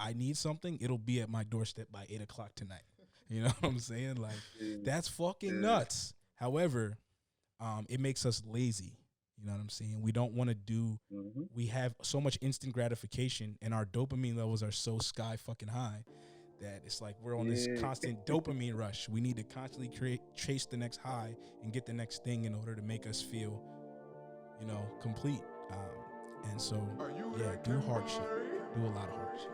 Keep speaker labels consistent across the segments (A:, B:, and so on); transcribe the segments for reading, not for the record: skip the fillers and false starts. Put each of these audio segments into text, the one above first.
A: I need something, it'll be at my doorstep by 8:00 tonight. You know what I'm saying? Like, that's fucking nuts. However, it makes us lazy. You know what I'm saying? We don't want to do. We have so much instant gratification, and our dopamine levels are so sky fucking high that it's like we're on this constant dopamine rush. We need to constantly chase the next high and get the next thing in order to make us feel, you know, complete. And so, yeah, do hard shit. Do a lot of hard shit.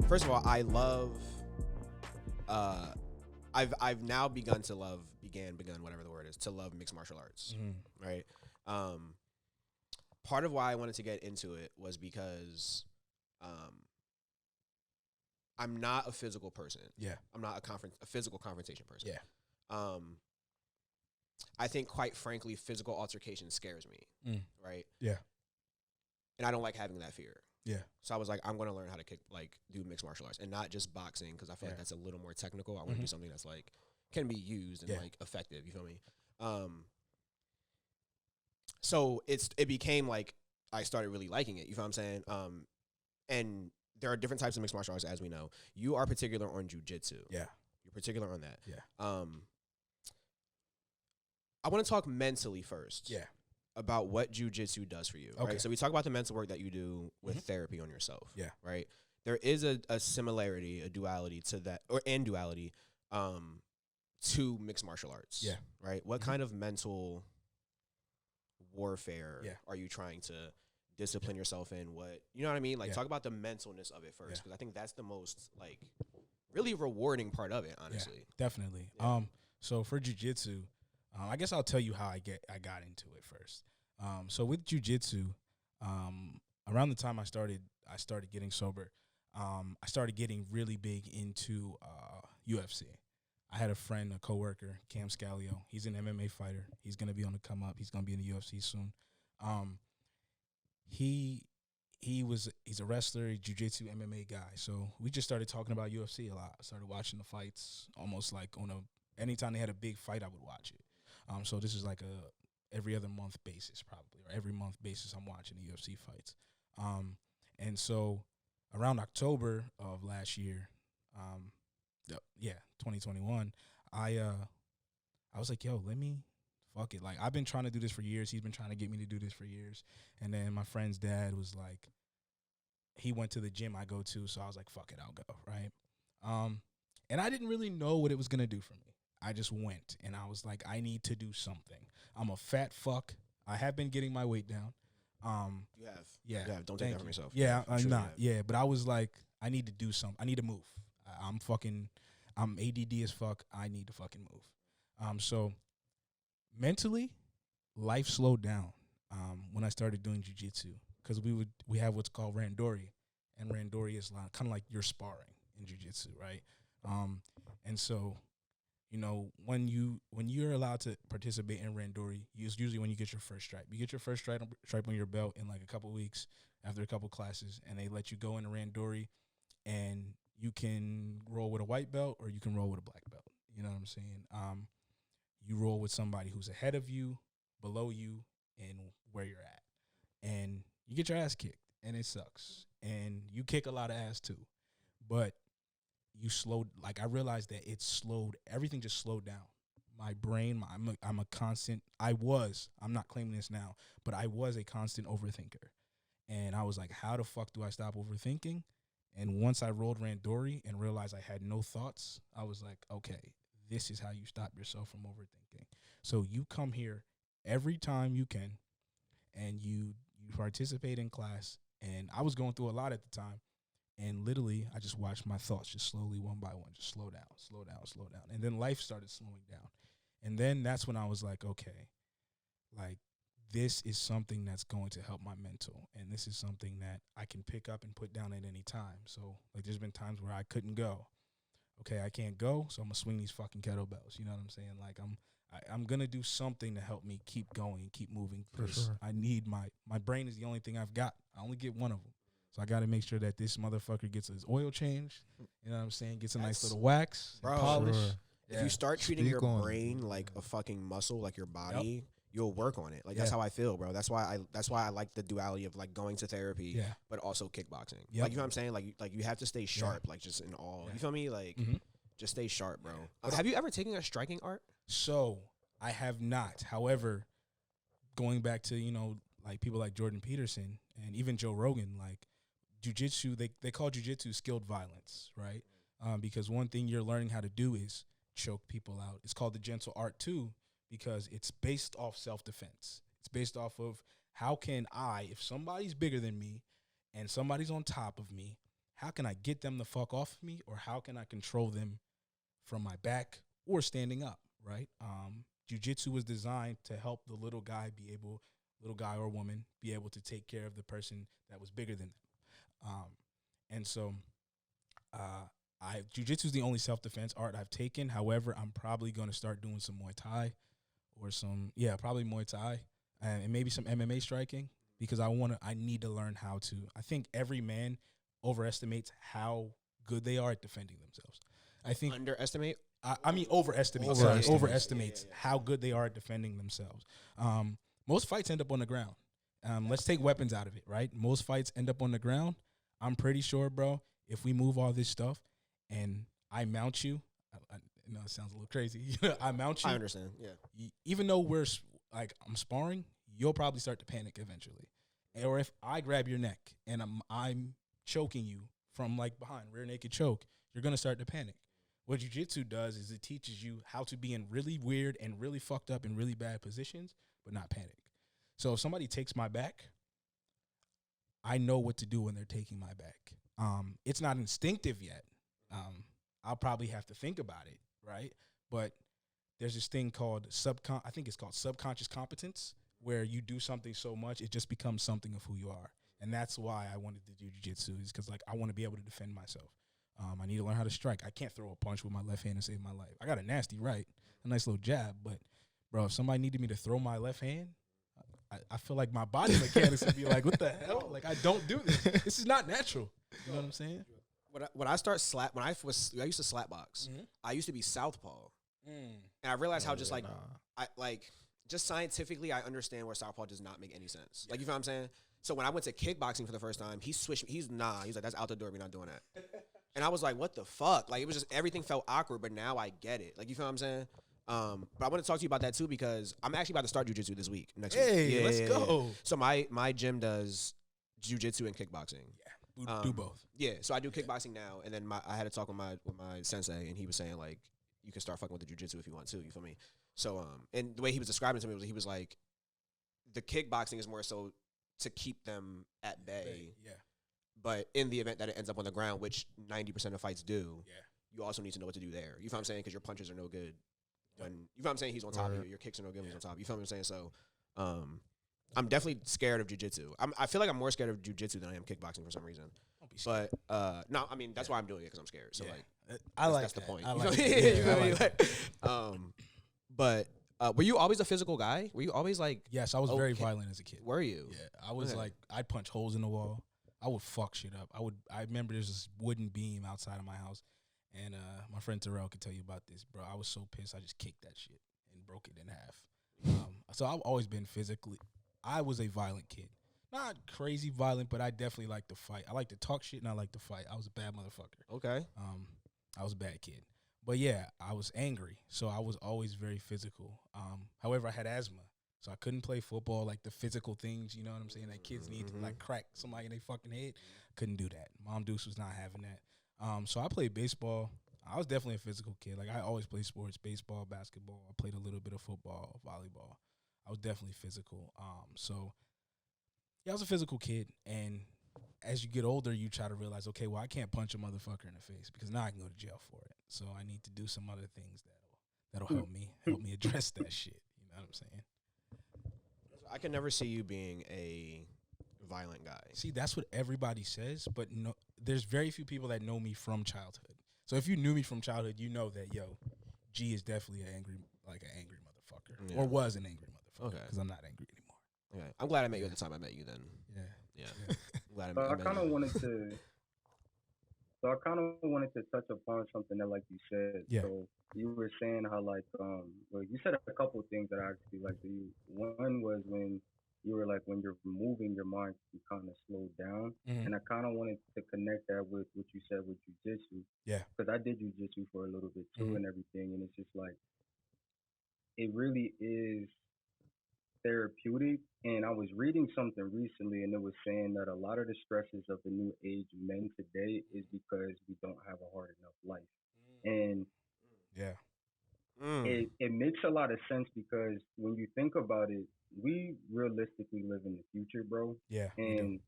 B: First of all, I love. I've now begun, whatever the word is, to love mixed martial arts. Right. Part of why I wanted to get into it was because, I'm not a physical person.
A: Yeah.
B: I'm not a physical confrontation person.
A: Yeah.
B: I think, quite frankly, physical altercation scares me. Right.
A: Yeah.
B: And I don't like having that fear.
A: Yeah.
B: So I was like, I'm going to learn how to do mixed martial arts and not just boxing, because I feel like that's a little more technical. I want to do something that's like can be used and like effective. You feel me? So it became like I started really liking it. You feel what I'm saying? And there are different types of mixed martial arts, as we know. You are particular on Jiu Jitsu.
A: Yeah.
B: You're particular on that.
A: Yeah.
B: I want to talk mentally first.
A: Yeah.
B: About what Jiu Jitsu does for you.
A: Okay.
B: Right. So we talk about the mental work that you do with therapy on yourself.
A: Yeah.
B: Right. There is a similarity, a duality to that, duality to mixed martial arts.
A: Yeah.
B: Right. What kind of mental warfare are you trying to discipline yourself in? What, you know what I mean? Like, talk about the mentalness of it first, because I think that's the most like really rewarding part of it, honestly.
A: Yeah, definitely.
B: Yeah.
A: So for jiu-jitsu, I guess I'll tell you how I got into it first. So with jiu-jitsu, around the time I started getting sober, I started getting really big into UFC. I had a friend, a coworker, Cam Scalio. He's an MMA fighter. He's gonna be on the come up. He's gonna be in the UFC soon. He's a wrestler, a jiu-jitsu MMA guy. So we just started talking about UFC a lot. I started watching the fights almost like anytime they had a big fight, I would watch it. So this is like a every other month basis probably, or every month basis I'm watching the UFC fights. And so around October of last year, 2021, I was like, yo, fuck it. Like, I've been trying to do this for years. He's been trying to get me to do this for years. And then my friend's dad was like, he went to the gym I go to, so I was like, fuck it, I'll go, right? And I didn't really know what it was going to do for me. I just went, and I was like, I need to do something. I'm a fat fuck. I have been getting my weight down.
B: You have.
A: Yeah.
B: You have. Don't take that from yourself.
A: Yeah, I'm not. Yeah, but I was like, I need to do something. I need to move. I'm ADD as fuck. I need to fucking move. So mentally, life slowed down when I started doing jiu-jitsu, because we have what's called randori, and randori is kind of like you're sparring in jiu-jitsu, right? And so, you know, when you're allowed to participate in randori, it's usually when you get your first stripe. You get your first stripe on your belt in like a couple weeks after a couple classes, and they let you go into randori, and you can roll with a white belt or you can roll with a black belt. You know what I'm saying? You roll with somebody who's ahead of you, below you, and where you're at. And you get your ass kicked, and it sucks. And you kick a lot of ass too. But you slowed, like, I realized that everything just slowed down. My brain, I'm not claiming this now, but I was a constant overthinker. And I was like, how the fuck do I stop overthinking? And once I rolled randori and realized I had no thoughts, I was like, okay, this is how you stop yourself from overthinking. So you come here every time you can, and you participate in class. And I was going through a lot at the time. And literally, I just watched my thoughts just slowly, one by one, just slow down, slow down, slow down. And then life started slowing down. And then that's when I was like, okay, like, this is something that's going to help my mental. And this is something that I can pick up and put down at any time. So, like, there's been times where I couldn't go. Okay, I can't go, so I'm going to swing these fucking kettlebells. You know what I'm saying? Like, I'm gonna do something to help me keep going and keep moving.
C: For
A: Because
C: sure.
A: I need my brain is the only thing I've got. I only get one of them, so I got to make sure that this motherfucker gets his oil changed. You know what I'm saying? Gets a nice
B: That's-
A: little wax, and
B: Bro.
A: polish.
C: Sure.
B: If you start treating
C: Speak
B: your
C: on it.
B: brain like a fucking muscle, like your body, you'll work on it. Like that's
A: Yeah.
B: how I feel, bro. That's why I like the duality of like going to therapy,
A: Yeah.
B: but also kickboxing.
A: Yep.
B: Like you know what I'm saying? Like you have to stay sharp, like just in all.
A: Yeah.
B: You feel me? Like
A: Mhm.
B: just stay sharp, bro.
A: But
B: Have you ever taken a striking art?
A: So I have not. However, going back to, like people like Jordan Peterson and even Joe Rogan, like jujitsu, they call jujitsu skilled violence, right? Because one thing you're learning how to do is choke people out. It's called the gentle art too, because it's based off self-defense. It's based off of how can I, if somebody's bigger than me and somebody's on top of me, how can I get them the fuck off of me, or how can I control them from my back or standing up, right? Jiu-jitsu was designed to help the little guy or woman, be able to take care of the person that was bigger than them. And so Jiu-jitsu is the only self-defense art I've taken. However, I'm probably going to start doing some Muay Thai or probably Muay Thai and maybe some MMA striking, because I need to learn how to. I think every man overestimates how good they are at defending themselves. I think
B: Underestimate?
A: overestimates how good they are at defending themselves. Most fights end up on the ground. Let's take weapons out of it, right? Most fights end up on the ground. I'm pretty sure, bro, if we move all this stuff and I mount you, I know it sounds a little crazy. I mount you.
B: I understand. Yeah.
A: Even though I'm sparring, you'll probably start to panic eventually. Or if I grab your neck and I'm choking you from like behind, rear naked choke, you're going to start to panic. What jiu-jitsu does is it teaches you how to be in really weird and really fucked up and really bad positions, but not panic. So if somebody takes my back, I know what to do when they're taking my back. It's not instinctive yet. I'll probably have to think about it, right? But there's this thing called subconscious competence, where you do something so much, it just becomes something of who you are. And that's why I wanted to do jiu-jitsu, is because like I want to be able to defend myself. I need to learn how to strike. I can't throw a punch with my left hand and save my life. I got a nasty right, a nice little jab, but bro, if somebody needed me to throw my left hand, I feel like my body mechanics would be like, what the hell? Like, I don't do this. This is not natural. You know what I'm saying?
B: When I used to slap box.
A: Mhm.
B: I used to be southpaw, and I realized how just just scientifically, I understand where southpaw does not make any sense. Like, you feel what I'm saying? So when I went to kickboxing for the first time, he switched. He's like, that's out the door. We're not doing that. And I was like, what the fuck? Like, it was just, everything felt awkward, but now I get it. Like, you feel what I'm saying? But I want to talk to you about that too, because I'm actually about to start jiu-jitsu this week. Next week.
A: Hey, let's go.
B: So my gym does jiu-jitsu and kickboxing.
A: Yeah, do both.
B: Yeah, so I do kickboxing now, and then I had a talk with my sensei, and he was saying like, you can start fucking with the jiu-jitsu if you want to. You feel me? So and the way he was describing it to me was, he was like, the kickboxing is more so to keep them at bay.
A: Yeah.
B: But in the event that it ends up on the ground, which 90% of fights do,
A: Yeah.
B: you also need to know what to do there. You feel what I'm saying? Because your punches are no good when, you feel what I'm saying, he's on top of you. Your kicks are no good when he's on top. You feel what I'm saying? So I'm definitely scared of jiu-jitsu. I feel like I'm more scared of jiu-jitsu than I am kickboxing for some reason.
A: Don't be scared.
B: But no, I mean, that's why I'm doing it, because I'm scared. So like,
A: that's
B: the point.
A: I
B: You
A: like
B: feel
A: that.
B: me?
A: Yeah,
B: You feel
A: I
B: me?
A: like that.
B: But were you always a physical guy? Were you always like,
A: Yes, I was very violent as a kid.
B: were you?
A: Yeah, I was
B: Okay.
A: like, I'd punch holes in the wall. I would fuck shit up. I remember there's this wooden beam outside of my house, and my friend Terrell could tell you about this, bro. I was so pissed, I just kicked that shit and broke it in half. So I've always been I was a violent kid. Not crazy violent, but I definitely like to fight. I like to talk shit, and I like to fight. I was a bad motherfucker.
B: Okay.
A: I was a bad kid. But yeah, I was angry, so I was always very physical. However, I had asthma, so I couldn't play football, like the physical things, you know what I'm saying, that kids need to like crack somebody in their fucking head. Couldn't do that. Mom Deuce was not having that. So I played baseball. I was definitely a physical kid. Like, I always played sports, baseball, basketball. I played a little bit of football, volleyball. I was definitely physical. So yeah, I was a physical kid, and as you get older, you try to realize, okay, well, I can't punch a motherfucker in the face, because now I can go to jail for it. So I need to do some other things that'll help me address that shit. You know what I'm saying?
B: I can never see you being a violent guy.
A: See, that's what everybody says, but no, there's very few people that know me from childhood. So if you knew me from childhood, you know that, G is definitely an angry motherfucker. motherfucker, or was an angry motherfucker. Okay, because I'm not angry anymore.
B: Okay, I'm glad I met you at the time I met you. Then, yeah. I'm glad
C: I kind of wanted to. So I kind of wanted to touch upon something that, like you said.
A: Yeah.
C: So you were saying how, like, well, you said a couple of things that I actually like. One was when you were like, when you're moving, your mind can kind of slow down. And I kind of wanted to connect that with what you said with jujitsu.
A: Yeah.
C: Because I did jujitsu for a little bit too and everything, and it's just like, it really is therapeutic. And I was reading something recently, and it was saying that a lot of the stresses of the new age men today is because we don't have a hard enough life. And it makes a lot of sense, because when you think about it, we realistically live in the future, bro.
A: Yeah.
C: And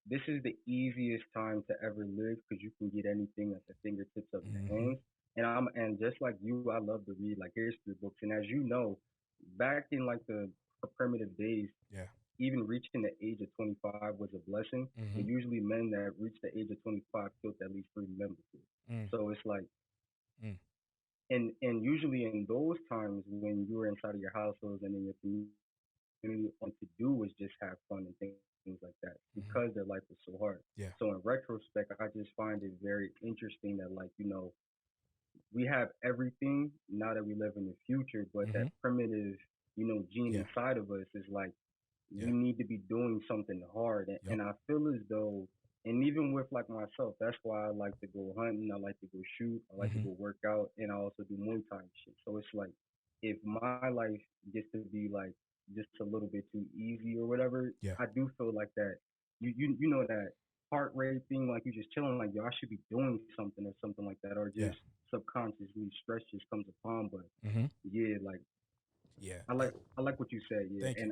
C: this is the easiest time to ever live, because you can get anything at the fingertips of your hands. And just like you, I love to read like history books. And as you know, back in like the primitive days, even reaching the age of 25 was a blessing. And usually men that reach the age of 25 killed at least 3 members. So it's like, and usually in those times when you were inside of your households and in your community, all to do was just have fun and things like that, because their life was so hard. So in retrospect, I just find it very interesting that, like, you know, we have everything now that we live in the future, but that primitive, you know, gene inside of us is like, we need to be doing something hard. And I feel as though, and even with like myself, that's why I like to go hunting, I like to go shoot, I like to go work out, and I also do Muay Thai shit. So it's like, if my life gets to be like just a little bit too easy or whatever, I do feel like that, you know, that heart rate thing, like you just chilling, like, yo, I should be doing something or something like that, or just subconsciously stress just comes upon. But like, I like what you said.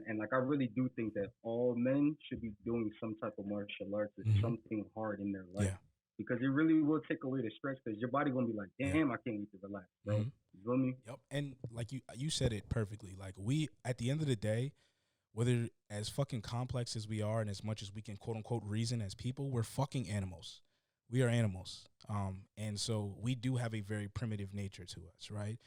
C: And like, I really do think that all men should be doing some type of martial arts or something hard in their life, because it really will take away the stress, because your body gonna be like, damn, I can't wait to relax, bro. You feel me?
A: Yep. And like you said it perfectly. Like, we, at the end of the day, whether as fucking complex as we are and as much as we can quote unquote reason as people, we're fucking animals. We are animals. And so we do have a very primitive nature to us, right?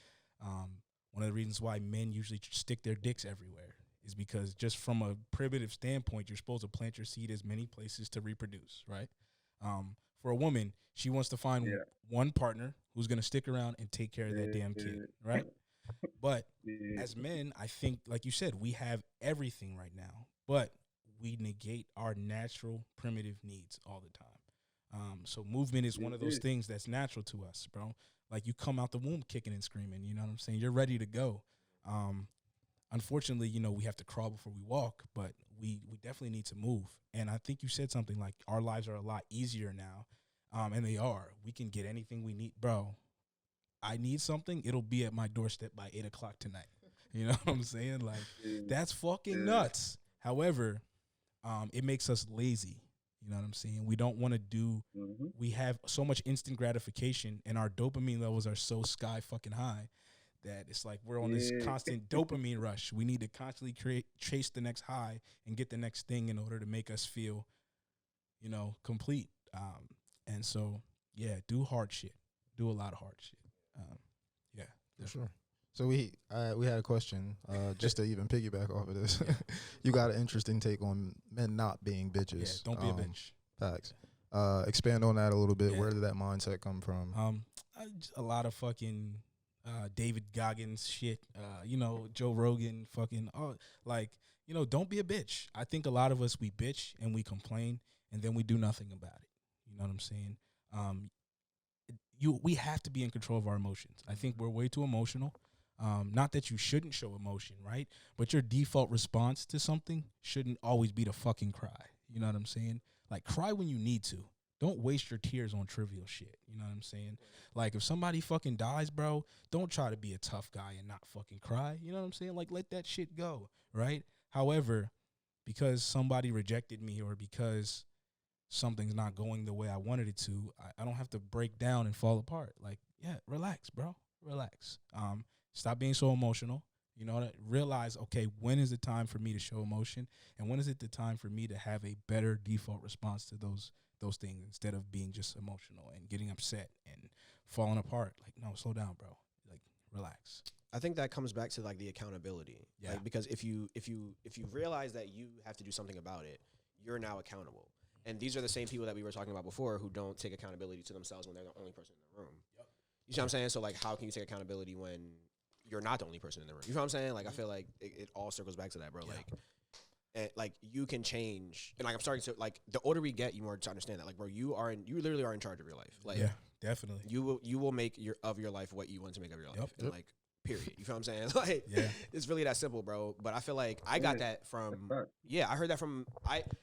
A: One of the reasons why men usually stick their dicks everywhere is because, just from a primitive standpoint, you're supposed to plant your seed as many places to reproduce, right? For a woman, she wants to find one partner who's going to stick around and take care of that damn kid, right? But as men, I think, like you said, we have everything right now, but we negate our natural primitive needs all the time. So movement is one of those things that's natural to us, bro. Like, you come out the womb kicking and screaming, you know what I'm saying? You're ready to go. Unfortunately, you know, we have to crawl before we walk, but we definitely need to move. And I think you said something like, our lives are a lot easier now, and they are. We can get anything we need. Bro, I need something, it'll be at my doorstep by 8 o'clock tonight. You know what I'm saying? Like, that's fucking nuts. However, it makes us lazy. You know what I'm saying? We don't want to do, we have so much instant gratification, and our dopamine levels are so sky fucking high that it's like we're on this constant dopamine rush. We need to constantly chase the next high and get the next thing in order to make us feel, you know, complete. And so, do hard shit. Do a lot of hard shit.
D: For sure. So we had a question, just to even piggyback off of this. You got an interesting take on men not being bitches.
A: Yeah, don't be a bitch.
D: Facts. Expand on that a little bit. Where did that mindset come from?
A: A lot of fucking David Goggins shit. You know, Joe Rogan, fucking, like, you know, don't be a bitch. I think a lot of us, we bitch and we complain, and then we do nothing about it. You know what I'm saying? We have to be in control of our emotions. I think we're way too emotional. Not that you shouldn't show emotion, right? But your default response to something shouldn't always be to fucking cry. You know what I'm saying? Like, cry when you need to. Don't waste your tears on trivial shit. You know what I'm saying? Like, if somebody fucking dies, bro, don't try to be a tough guy and not fucking cry. You know what I'm saying? Like, let that shit go, right? However, because somebody rejected me, or because something's not going the way I wanted it to, I don't have to break down and fall apart. Like, relax, bro. Relax. Stop being so emotional. You know, realize, okay, when is the time for me to show emotion, and when is it the time for me to have a better default response to those things, instead of being just emotional and getting upset and falling apart. Like, no, slow down, bro. Like, relax.
B: I think that comes back to like the accountability.
A: Yeah.
B: Like, because if you realize that you have to do something about it, you're now accountable. And these are the same people that we were talking about before who don't take accountability to themselves when they're the only person in the room. Yep. You see what I'm saying? So like, how can you take accountability when you're not the only person in the room? You know what I'm saying? Like, I feel like it all circles back to that, bro. Yeah. Like you can change, and like I'm starting to like the older we get, you more to understand that. Like, bro, you literally are in charge of your life. Like,
A: yeah, definitely.
B: You will make your life what you want to make of your life.
A: Yep.
B: And like, period. You feel what I'm saying? Like,
A: yeah,
B: it's really that simple, bro. But I feel like I got that from I heard that from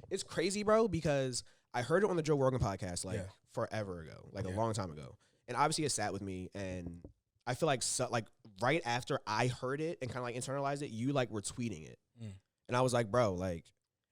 B: It's crazy, bro, because I heard it on the Joe Rogan podcast like forever ago, like a long time ago, and obviously it sat with me, and I feel like like right after I heard it and kind of like internalized it, you like were tweeting it. And I was like, bro, like,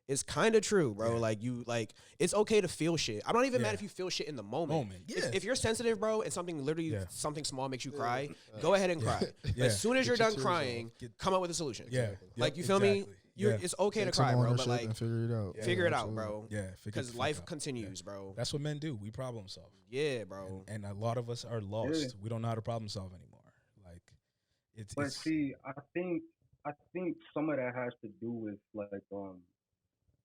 B: it's kind of true, bro. Yeah. Like, it's okay to feel shit. I'm not even mad if you feel shit in the moment. Yeah. If you're sensitive, bro, and something literally, something small makes you cry, go ahead and cry. But as soon as you're done crying, come up with a solution. Yeah. Like, you feel me? It's okay to cry, bro, but like,
D: figure it out.
B: Figure it out, bro.
A: Yeah.
B: Because life continues, bro.
A: That's what men do. We problem solve.
B: Yeah, bro.
A: And a lot of us are lost. Yeah. We don't know how to problem solve anymore. Like,
C: But see, I think some of that has to do with like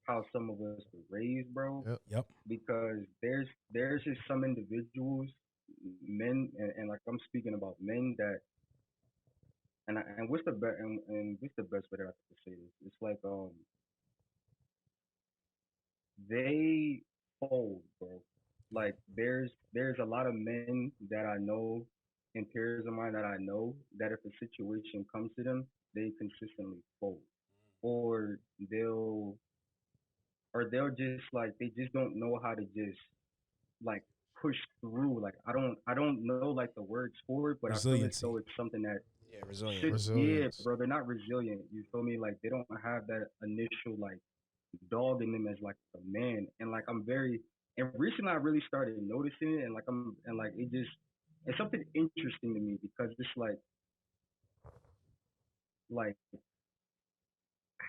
C: how some of us were raised, bro.
A: Yep.
C: Because there's just some individuals, men, and like I'm speaking about men that, and what's the best and what's the best way that I could say this? It's like they fold, bro. Like there's a lot of men that I know and peers of mine that I know that if a situation comes to them, they consistently fold, or they'll just like they just don't know how to just like push through. Like I don't know like the words for it, but I feel as though it's something that
B: resilience.
C: Yeah, bro, they're not resilient. You feel me? Like they don't have that initial like dog in them as like a man. And like and recently I really started noticing it, and like it's something interesting to me because it's like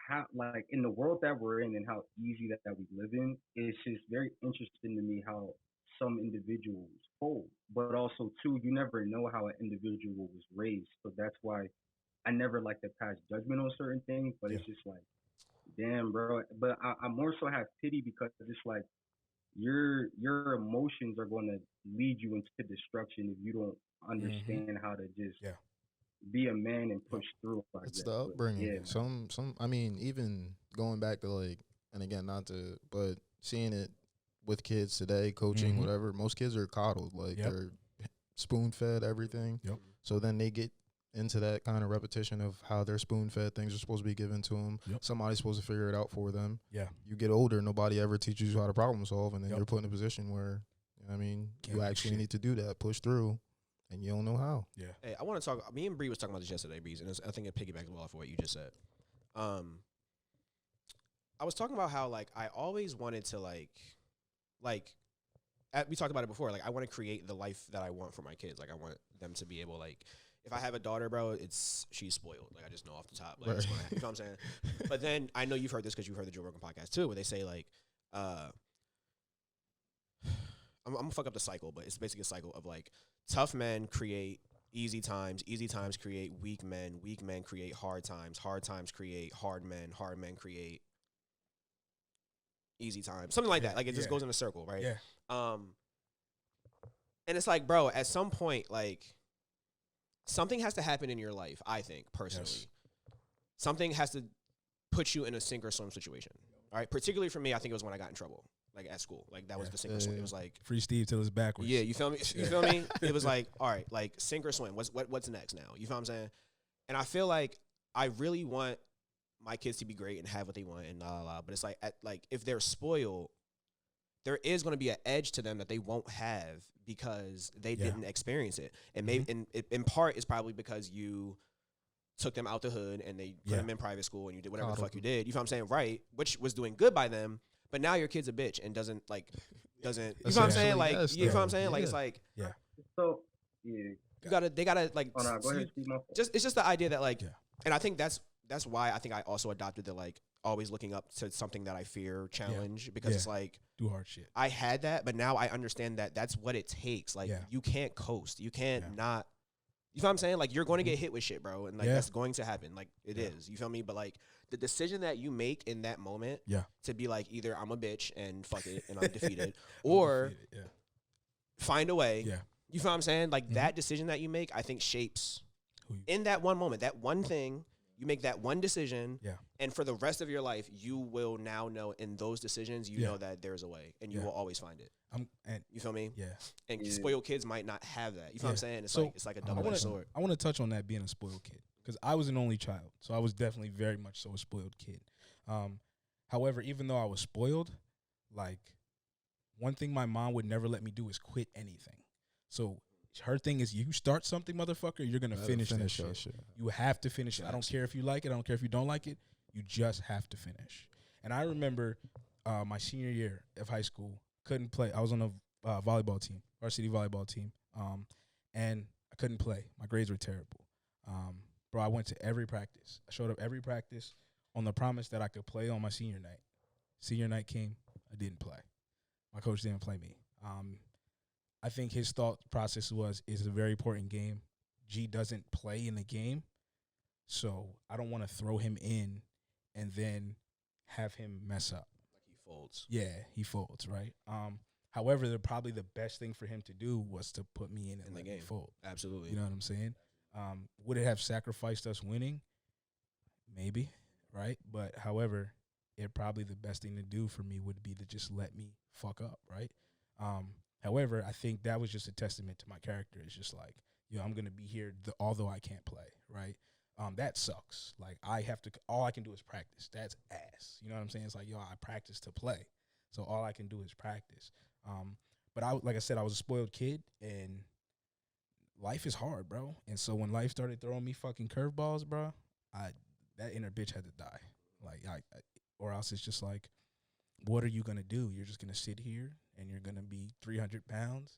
C: how like in the world that we're in and how easy that we live in, it's just very interesting to me how some individuals fold, but also too, you never know how an individual was raised. So that's why I never like to pass judgment on certain things, but it's just like, damn, bro. But I more so have pity because it's like your emotions are going to lead you into destruction if you don't understand how to just be a man and push through.
D: It's the upbringing. Yeah, some. I mean, even going back to like, and again, not to, but seeing it with kids today, coaching, whatever. Most kids are coddled, like they're spoon fed everything. Yep. So then they get into that kind of repetition of how they're spoon fed. Things are supposed to be given to them. Yep. Somebody's supposed to figure it out for them. Yeah. You get older, nobody ever teaches you how to problem solve, and then you're put in a position where, you know what I mean, you actually need to do that, push through. And you don't know how. Yeah.
B: Hey, I want to talk. Me and Bree was talking about this yesterday, Breeze, and I think it piggybacks well off of what you just said. I was talking about how like I always wanted to like we talked about it before. Like I want to create the life that I want for my kids. Like I want them to be able like if I have a daughter, bro, she's spoiled. Like I just know off the top. Like that's what you know what I'm saying. But then I know you've heard this because you've heard the Joe Rogan podcast too, where they say like, I'm gonna fuck up the cycle, but it's basically a cycle of like. Tough men create easy times create weak men create hard times create hard men create easy times, something like that. Like it just goes in a circle, right? Yeah. And it's like, bro, at some point, like something has to happen in your life, I think, personally. Yes. Something has to put you in a sink or swim situation. All right. Particularly for me, I think it was when I got in trouble. Like at school, like that was the sink or swim. It was like
A: free Steve till it's backwards.
B: Yeah, you feel me? You feel me? It was like, all right, like sink or swim. What's next now? You feel what I'm saying? And I feel like I really want my kids to be great and have what they want and la. But it's like if they're spoiled, there is going to be an edge to them that they won't have because they didn't experience it. And maybe in part it's probably because you took them out the hood and they put them in private school and you did whatever the fuck you did. You feel what I'm saying? Right? Which was doing good by them. But now your kid's a bitch and doesn't you know what I'm saying? Like you know what I'm saying? Like it's like
C: So
B: they gotta like
C: go ahead,
B: it's just the idea that like and I think that's why I think I also adopted the like always looking up to something that I fear challenge because it's like
A: do hard shit.
B: I had that, but now I understand that that's what it takes. Like you can't coast. You can't not You feel what I'm saying? Like, you're going to get hit with shit, bro. And, like, that's going to happen. Like, it is. You feel me? But, like, the decision that you make in that moment to be like, either I'm a bitch and fuck it and I'm defeated, or find a way. Yeah. You feel what I'm saying? Like, that decision that you make, I think, shapes in that one moment, that one thing. You make that one decision, and for the rest of your life, you will now know in those decisions, you know that there's a way, and you will always find it. And you feel me? Yeah. And spoiled kids might not have that. You feel what I'm saying? It's like a double-edged sword.
A: I want to touch on that being a spoiled kid, because I was an only child, so I was definitely very much so a spoiled kid. However, even though I was spoiled, like, one thing my mom would never let me do is quit anything. So her thing is, you start something, motherfucker, you're going to finish that shit. You have to finish it. I don't care if you like it. I don't care if you don't like it. You just have to finish. And I remember my senior year of high school, couldn't play. I was on a volleyball team, varsity volleyball team, and I couldn't play. My grades were terrible. Bro, I went to every practice. I showed up every practice on the promise that I could play on my senior night. Senior night came, I didn't play. My coach didn't play me. I think his thought process is a very important game. G doesn't play in the game, so I don't want to throw him in and then have him mess up.
B: Like he folds.
A: Yeah, he folds, right? However, probably the best thing for him to do was to put me in the game. Fold.
B: Absolutely.
A: You know what I'm saying? Would it have sacrificed us winning? Maybe, right? But however, probably the best thing to do for me would be to just let me fuck up, right? However, I think that was just a testament to my character. It's just like, I'm going to be here although I can't play, right? That sucks. Like, all I can do is practice. That's ass. You know what I'm saying? It's like, I practice to play. So all I can do is practice. But like I said, I was a spoiled kid, and life is hard, bro. And so when life started throwing me fucking curveballs, bro, that inner bitch had to die. Like, or else it's just like, what are you going to do? You're just going to sit here and you're going to be 300 pounds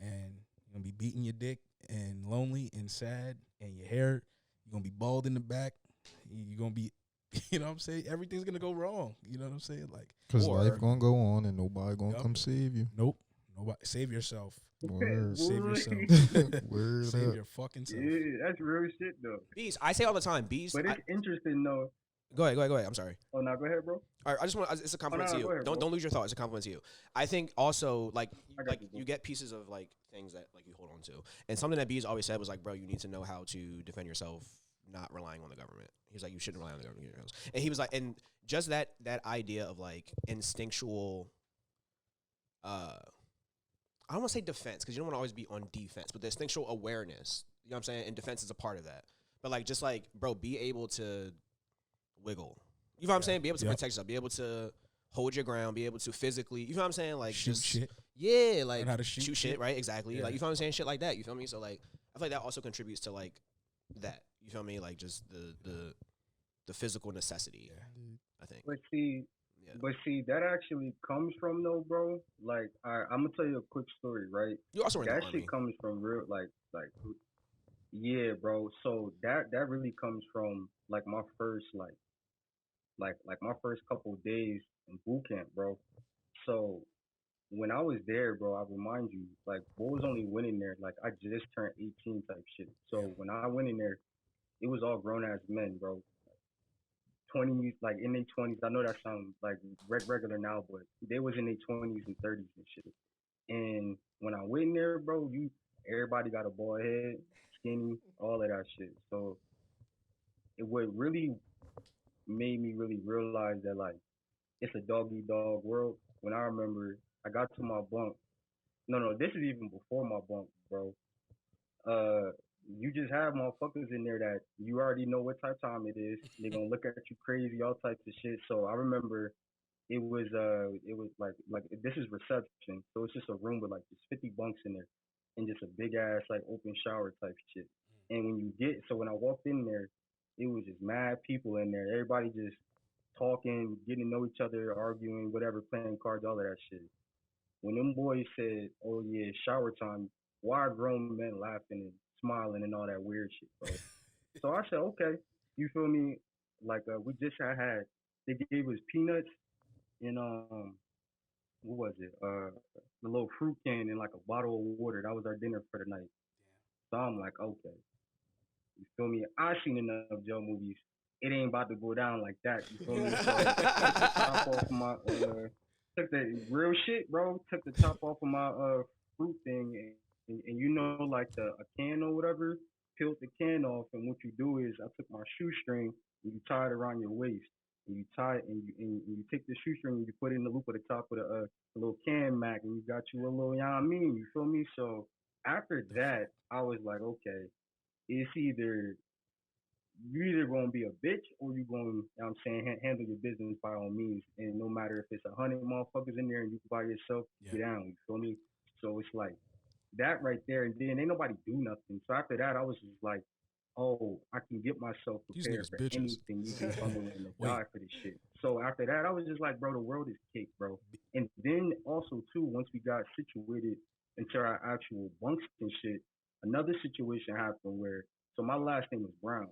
A: and you're going to be beating your dick and lonely and sad and your hair, you're going to be bald in the back. You're going to be, you know what I'm saying? Everything's going to go wrong. You know what I'm saying? Like,
D: because life going to go on and nobody going to come save you.
A: Nope. Nobody. Save yourself.
D: Word.
A: Save yourself.
D: Word
A: Save
D: up.
A: your fucking self.
C: Yeah, that's real shit, though.
B: Bees, I say all the time, Bees.
C: But it's interesting, though.
B: Go ahead. I'm sorry.
C: Oh, no, go ahead, bro.
B: All right, I just want. It's a compliment to you.
C: Ahead,
B: don't lose your thought. It's a compliment to you. I think also like you get pieces of like things that like you hold on to, and something that Bees always said was like, bro, you need to know how to defend yourself, not relying on the government. He was like, you shouldn't rely on the government. And he was like, and just that idea of like instinctual. I don't want to say defense because you don't want to always be on defense, but the instinctual awareness. You know what I'm saying? And defense is a part of that. But like, just like, bro, be able to wiggle. You know what I'm saying? Be able to protect yourself. Be able to hold your ground. Be able to physically. You know what I'm saying? Like
A: shoot shit.
B: Yeah, like
A: learn how to shoot
B: shit. Right? Exactly.
A: Yeah.
B: Like you feel what I'm saying? Shit like that. You feel me? So like, I feel like that also contributes to like that. You feel me? Like just the physical necessity. Yeah. I think.
C: But see, that actually comes from though, bro. Like, I'm gonna tell you a quick story, right?
B: You also
C: that shit comes from real, like, yeah, bro. So that really comes from like my first like my first couple of days in boot camp, bro. So when I was there, bro, I remind you, like, what was only winning there? Like, I just turned 18 type shit. So when I went in there, it was all grown ass men, bro. 20s, like in their 20s. I know that sounds like regular now, but they was in their 20s and 30s and shit. And when I went in there, bro, everybody got a bald head, skinny, all of that shit. So it would really made me really realize that like it's a dog eat dog world. When I remember I got to my bunk. No, this is even before my bunk, bro. You just have motherfuckers in there that you already know what type of time it is. They're gonna look at you crazy, all types of shit. So I remember it was like this is reception. So it's just a room with like just 50 bunks in there and just a big ass like open shower type shit. And when I walked in there, it was just mad people in there. Everybody just talking, getting to know each other, arguing, whatever, playing cards, all of that shit. When them boys said, "Oh yeah, shower time," why are grown men laughing and smiling and all that weird shit, bro? So I said, okay, you feel me? Like we just had they gave us peanuts and what was it? The little fruit can and like a bottle of water. That was our dinner for the night. So I'm like, okay. You feel me? I seen enough Joe movies. It ain't about to go down like that. You feel me? So took the top off of my took the real shit, bro. Took the top off of my fruit thing, and you know, like a can or whatever. Peeled the can off, and what you do is I took my shoestring and you tie it around your waist, and you tie it, and you take the shoestring and you put it in the loop at the top of the little can mac, and you got you a little, you know what I mean? You feel me? So after that, I was like, okay, it's you're either gonna be a bitch or you gonna, you know what I'm saying, handle your business by all means. And no matter if it's 100 motherfuckers in there and you by yourself, get down. You feel me? So it's like that right there. And then ain't nobody do nothing. So after that, I was just like, oh, I can get myself prepared for anything, even if I'm willing to die for this shit. So after that, I was just like, bro, the world is cake, bro. And then also too, once we got situated into our actual bunks and shit, another situation happened where, so my last name was Brown.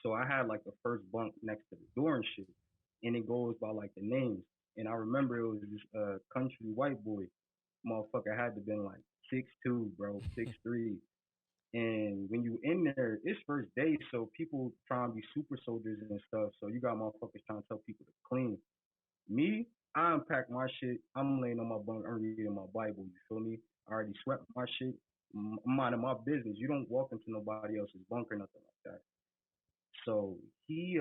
C: So I had like the first bunk next to the door and shit, and it goes by like the names. And I remember it was this country white boy, motherfucker had to been like 6'2", bro, 6'3". And when you in there, it's first day, so people trying to be super soldiers and stuff. So you got motherfuckers trying to tell people to clean. Me, I unpack my shit. I'm laying on my bunk, I'm reading my Bible. You feel me? I already swept my shit. I'm minding my business. You don't walk into nobody else's bunk or nothing like that. So he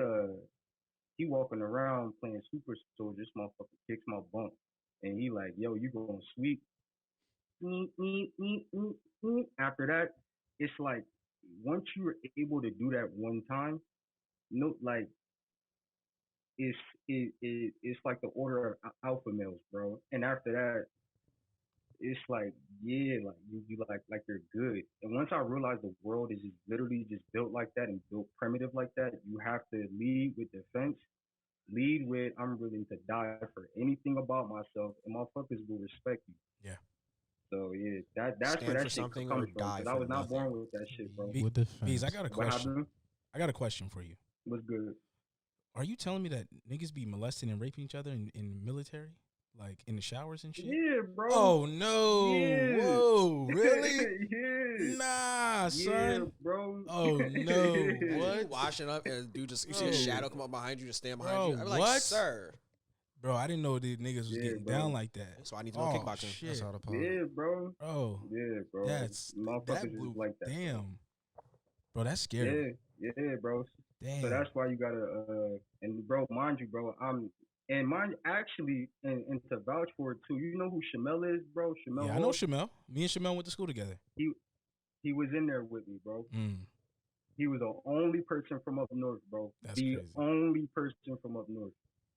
C: walking around playing super soldier. This motherfucker kicks my bunk, and he like, yo, you gonna sweep? After that, it's like once you're able to do that one time, no, like it's like the order of alpha males, bro. And after that, it's like, yeah, like you like you're good. And once I realized the world is just literally just built like that and built primitive like that, you have to lead with defense, lead with I'm willing to die for anything about myself, and motherfuckers will respect you.
A: Yeah.
C: So yeah, that's
B: Stand
C: where
B: for
C: that shit
B: something
C: comes
B: or
C: from.
B: die
C: Because I
B: for
C: was not
B: nothing.
C: born with that shit, bro.
D: With defense.
A: Bees, I got a
C: What
A: question.
C: happened?
A: I got a question for you.
C: What's good?
A: Are you telling me that niggas be molesting and raping each other in the military? Like in the showers and shit?
C: Yeah, bro.
A: Oh no.
C: Yeah.
A: Whoa, really?
C: Yeah.
A: Nah, son.
C: Yeah, bro.
A: Oh no.
B: Imagine
A: What?
B: you washing up and dude just you see a shadow come up behind you, just stand behind
A: Bro,
B: you. I'm like,
A: what?
B: sir.
A: Bro, I didn't know these niggas was getting down like that.
B: So I need to know kickboxing.
A: Shit.
D: That's out of power.
C: Yeah, bro.
A: Bro,
C: Yeah, bro.
A: that's
C: Motherfuckers
A: that
C: is
A: blew.
C: like that.
A: Damn, bro, that's scary.
C: Yeah, bro.
A: Damn.
C: So that's why you gotta and bro, mind you, bro, and mind actually and to vouch for it too. You know who Shamel is, bro? Shamel.
A: Yeah, I know Shamel. Me and Shamel went to school together.
C: He was in there with me, bro.
A: Mm.
C: He was the only person from up north, bro.
A: That's
C: the
A: crazy.
C: only person from up north.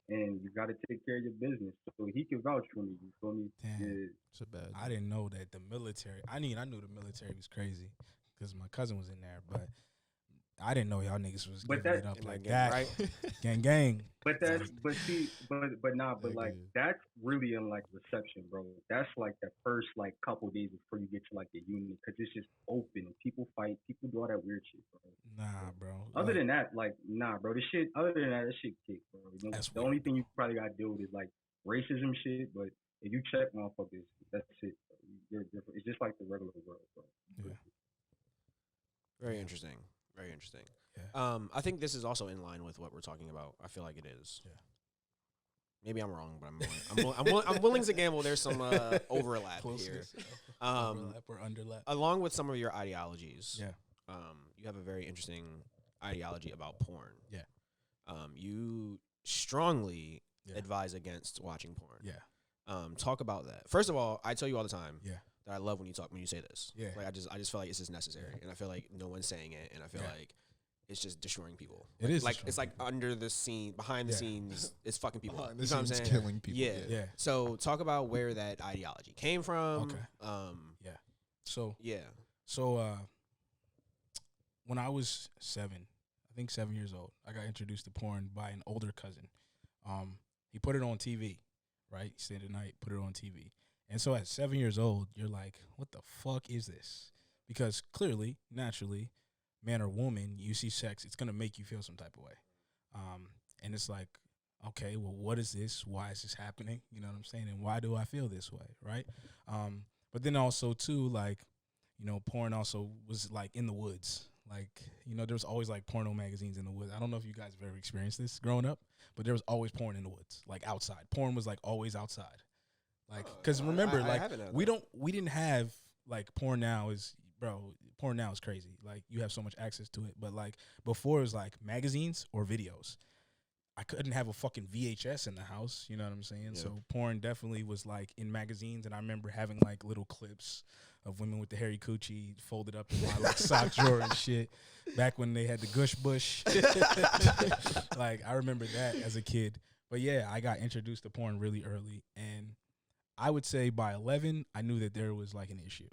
C: And you got to take care of your business. So he can vouch for me. You feel me?
A: Damn.
C: Yeah.
D: It's a bad.
A: I didn't know that the military. I knew the military was crazy because my cousin was in there, but I didn't know y'all niggas was giving it up like that.
B: Right?
A: Gang.
C: But like that's really in like reception, bro. That's like the first like couple days before you get to like the unit, because it's just open. People fight. People do all that weird shit, bro.
A: Nah, bro.
C: Other than that, like, nah, bro. This shit. Other than that, this shit kick, bro. You know, the only thing you probably got to deal with is like racism shit. But if you check motherfuckers, that's it. You're different. It's just like the regular world, bro.
A: Yeah.
B: Very interesting. Very interesting.
A: Yeah.
B: I think this is also in line with what we're talking about. I feel like it is.
A: Yeah.
B: Maybe I'm wrong, but I'm willing to gamble. There's some overlap here.
A: Overlap or underlap.
B: Along with some of your ideologies.
A: Yeah.
B: You have a very interesting ideology about porn.
A: Yeah.
B: You strongly advise against watching porn.
A: Yeah.
B: Talk about that. First of all, I tell you all the time.
A: Yeah.
B: That I love when you say this.
A: Yeah.
B: Like I just feel like it's just necessary, and I feel like no one's saying it, and I feel like it's just destroying people.
A: It is
B: like it's like under the scene, behind the scenes, it's fucking people.
D: Behind
B: You
D: the
B: know what I'm
D: scenes,
B: saying?
D: killing people.
B: Yeah. So talk about where that ideology came from.
A: Okay. So
B: yeah.
A: When I was 7 years old, I got introduced to porn by an older cousin. He put it on TV, right? He stayed at night, put it on TV. And so at 7 years old, you're like, what the fuck is this? Because clearly, naturally, man or woman, you see sex, it's going to make you feel some type of way. And it's like, okay, well, what is this? Why is this happening? You know what I'm saying? And why do I feel this way, right? But then also, too, like, you know, porn also was, like, in the woods. Like, you know, there's always like porno magazines in the woods. I don't know if you guys have ever experienced this growing up, but there was always porn in the woods, like outside. Porn was like always outside. Like, because remember, we didn't have like porn now is, bro, porn now is crazy. Like, you have so much access to it. But like before, it was like magazines or videos. I couldn't have a fucking VHS in the house. You know what I'm saying? Yeah. So porn definitely was like in magazines. And I remember having like little clips of women with the hairy coochie folded up in my like sock drawer and shit. Back when they had the gush bush. Like, I remember that as a kid. But yeah, I got introduced to porn really early. And I would say by 11, I knew that there was like an issue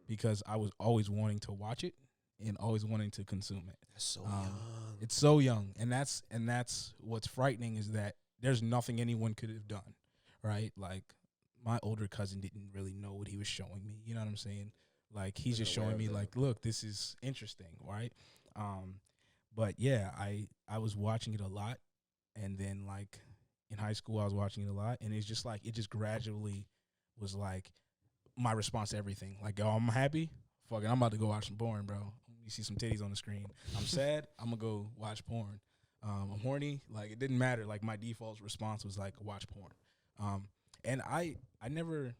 A: because I was always wanting to watch it and always wanting to consume it.
B: That's so young.
A: It's so young, and that's what's frightening is that there's nothing anyone could have done, right? Like, my older cousin didn't really know what he was showing me. You know what I'm saying? Like, he's just showing me like, look, this is interesting, right? But yeah, I was watching it a lot, and then like in high school I was watching it a lot, and it's just like it just gradually was like my response to everything. Like, yo, I'm happy. Fucking, I'm about to go watch some porn, bro. You see some titties on the screen. I'm sad. I'm gonna go watch porn. I'm horny. Like, it didn't matter. Like, my default response was like watch porn. And I never,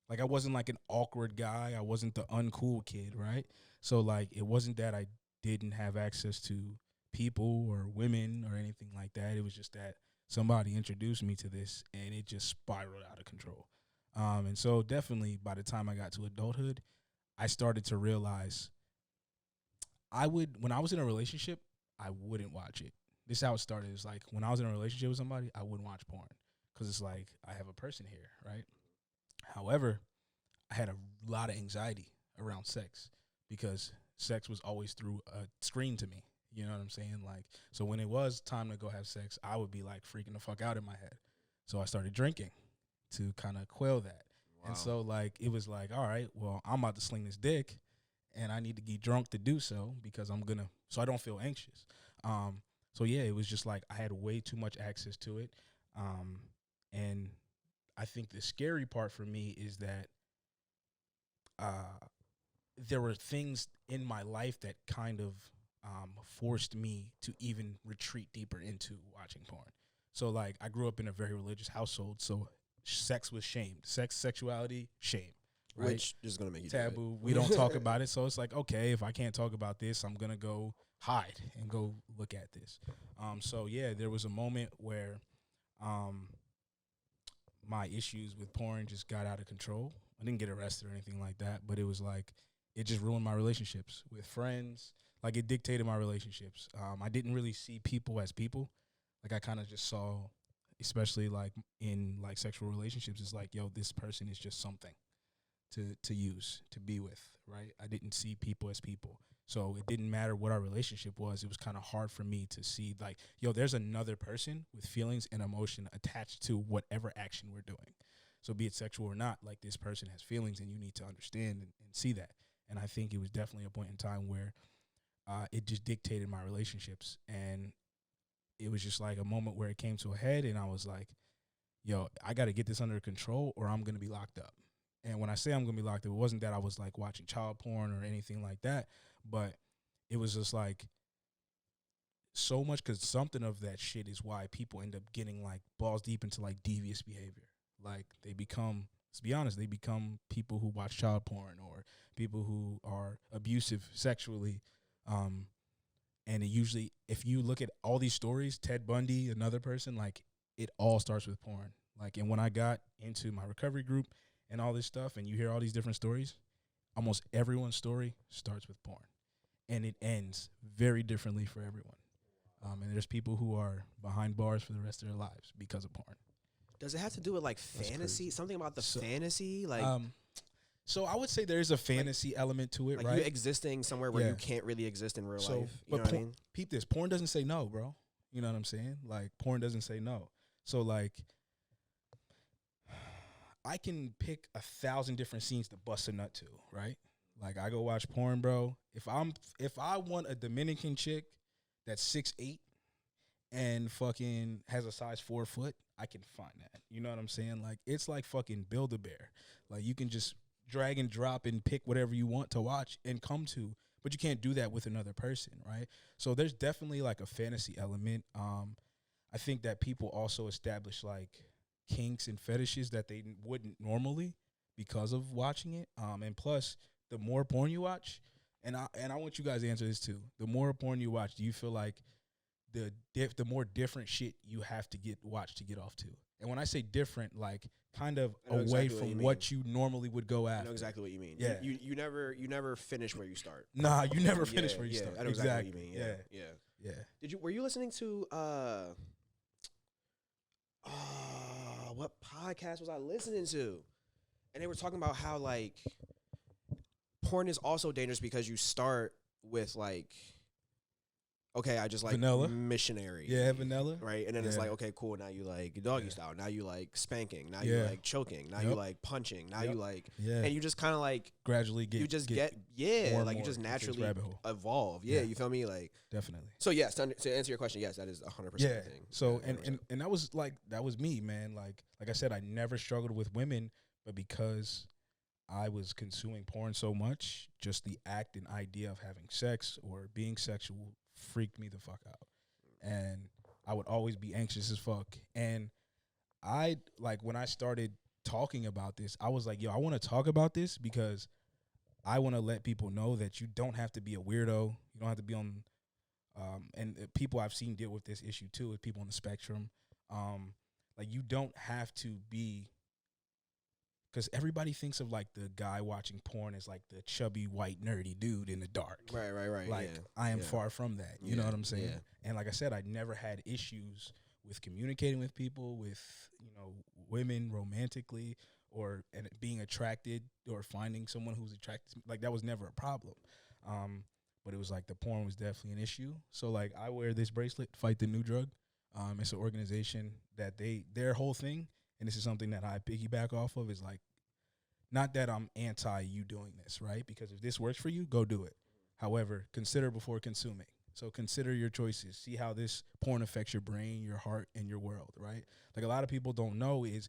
A: like, I wasn't like an awkward guy. I wasn't the uncool kid, right? So like, it wasn't that I didn't have access to people or women or anything like that. It was just that somebody introduced me to this, and it just spiraled out of control. And so definitely by the time I got to adulthood, I started to realize when I was in a relationship, I wouldn't watch it. This is how it started. It's like, when I was in a relationship with somebody, I wouldn't watch porn because it's like, I have a person here, right? However, I had a lot of anxiety around sex because sex was always through a screen to me. You know what I'm saying? Like, so when it was time to go have sex, I would be like freaking the fuck out in my head. So I started drinking to kind of quell that. Wow. And so like, it was like, all right, well, I'm about to sling this dick, and I need to get drunk to do so because so I don't feel anxious. So yeah, it was just like I had way too much access to it. And I think the scary part for me is that there were things in my life that kind of forced me to even retreat deeper into watching porn. So like, I grew up in a very religious household, so sex was shamed. Sexuality, shame. Right?
B: Which is going to make you
A: taboo. We don't talk about it. So it's like, okay, if I can't talk about this, I'm going to go hide and go look at this. So yeah, there was a moment where my issues with porn just got out of control. I didn't get arrested or anything like that, but it was like, it just ruined my relationships with friends. Like, it dictated my relationships. I didn't really see people as people. Like, I kind of just saw, especially like in like sexual relationships, it's like, yo, this person is just something to use, to be with, right? I didn't see people as people. So it didn't matter what our relationship was. It was kind of hard for me to see like, yo, there's another person with feelings and emotion attached to whatever action we're doing. So be it sexual or not, like, this person has feelings, and you need to understand and see that. And I think it was definitely a point in time where it just dictated my relationships. And it was just like a moment where it came to a head, and I was like, yo, I got to get this under control or I'm going to be locked up. And when I say I'm going to be locked up, it wasn't that I was like watching child porn or anything like that, but it was just like so much, because something of that shit is why people end up getting like balls deep into like devious behavior. Like, they become, let's be honest, they become people who watch child porn or people who are abusive sexually. And it usually, if you look at all these stories, Ted Bundy, another person, like, it all starts with porn. Like, and when I got into my recovery group and all this stuff, and you hear all these different stories, almost everyone's story starts with porn. And it ends very differently for everyone. And there's people who are behind bars for the rest of their lives because of porn.
B: Does it have to do with like fantasy? Something about the fantasy? Like,
A: so I would say there's a fantasy element to it,
B: like,
A: right?
B: you existing somewhere where you can't really exist in real life. You
A: but
B: know what I mean?
A: Peep this. Porn doesn't say no, bro. You know what I'm saying? Like, porn doesn't say no. So like, I can pick 1,000 different scenes to bust a nut to, right? Like, I go watch porn, bro. If I want a Dominican chick that's 6'8" and fucking has a size 4 foot, I can find that. You know what I'm saying? Like, it's like fucking Build-A-Bear. Like, you can just drag and drop and pick whatever you want to watch and come to. but you can't do that with another person, right? So there's definitely like a fantasy element. I think that people also establish like kinks and fetishes that they wouldn't normally because of watching it. And plus, the more porn you watch, and I want you guys to answer this too. The more porn you watch, do you feel like the more different shit you have to watch to get off to? And when I say different, like kind of away from what you normally would go after.
B: I know exactly what you mean.
A: Yeah.
B: You never finish where you start.
A: Nah, you never finish where you start.
B: I know exactly what you mean. Yeah.
A: Yeah.
B: Were you listening to what podcast was I listening to? And they were talking about how like porn is also dangerous because you start with like, okay, I just like
A: vanilla
B: missionary.
A: Yeah, vanilla.
B: Right. And then it's like, okay, cool. Now you like doggy style. Now you like spanking. Now you like choking. Now you like punching. Now you like, and you just kind of like
A: gradually get,
B: you just get like you just naturally evolve. Yeah. You feel me? Like,
A: definitely.
B: So yes, to answer your question, yes, that is 100%
A: yeah.
B: thing.
A: So, and that was me, man. Like I said, I never struggled with women, but because I was consuming porn so much, just the act and idea of having sex or being sexual freaked me the fuck out. And I would always be anxious as fuck. And I, like, when I started talking about this, I was like, yo, I want to talk about this because I want to let people know that you don't have to be a weirdo. You don't have to be on, and people I've seen deal with this issue too, with people on the spectrum. Like, you don't have to be, because everybody thinks of like the guy watching porn as like the chubby white nerdy dude in the dark.
B: Right.
A: Like, I am far from that. You know what I'm saying?
B: Yeah.
A: And like I said, I never had issues with communicating with people, with, you know, women romantically, or and being attracted or finding someone who's attracted to me. Like, that was never a problem. But it was like the porn was definitely an issue. So like, I wear this bracelet, Fight the New Drug. It's an organization that their whole thing, and this is something that I piggyback off of, is like, not that I'm anti you doing this, right? Because if this works for you, go do it. However, consider before consuming. So consider your choices. See how this porn affects your brain, your heart, and your world, right? Like, a lot of people don't know is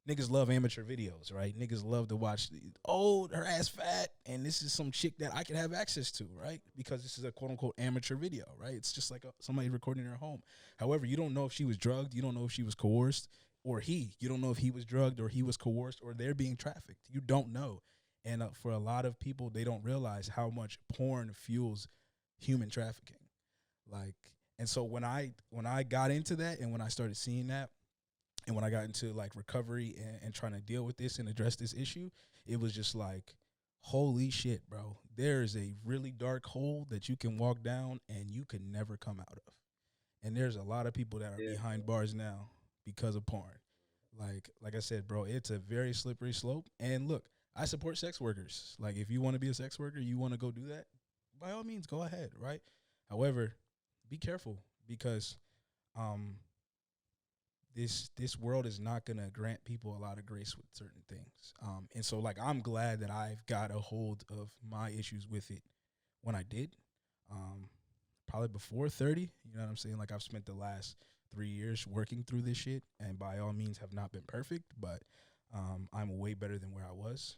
A: niggas love amateur videos, right? Niggas love to watch, her ass fat, and this is some chick that I can have access to, right? Because this is a quote-unquote amateur video, right? It's just like somebody recording in their home. However, you don't know if she was drugged. You don't know if she was coerced. Or you don't know if he was drugged or he was coerced or they're being trafficked. You don't know. And for a lot of people, they don't realize how much porn fuels human trafficking. Like, and so when I got into that, and when I started seeing that, and when I got into like recovery and trying to deal with this and address this issue, it was just like, holy shit, bro. There is a really dark hole that you can walk down and you can never come out of. And there's a lot of people that are behind bars now because of porn. Like I said, bro, it's a very slippery slope. And look, I support sex workers. Like, if you want to be a sex worker, you want to go do that, by all means, go ahead, right? However, be careful, because this world is not going to grant people a lot of grace with certain things. And so, like, I'm glad that I've got a hold of my issues with it when I did. Probably before 30, you know what I'm saying? Like, I've spent the last 3 years working through this shit, and by all means have not been perfect, but I'm way better than where I was.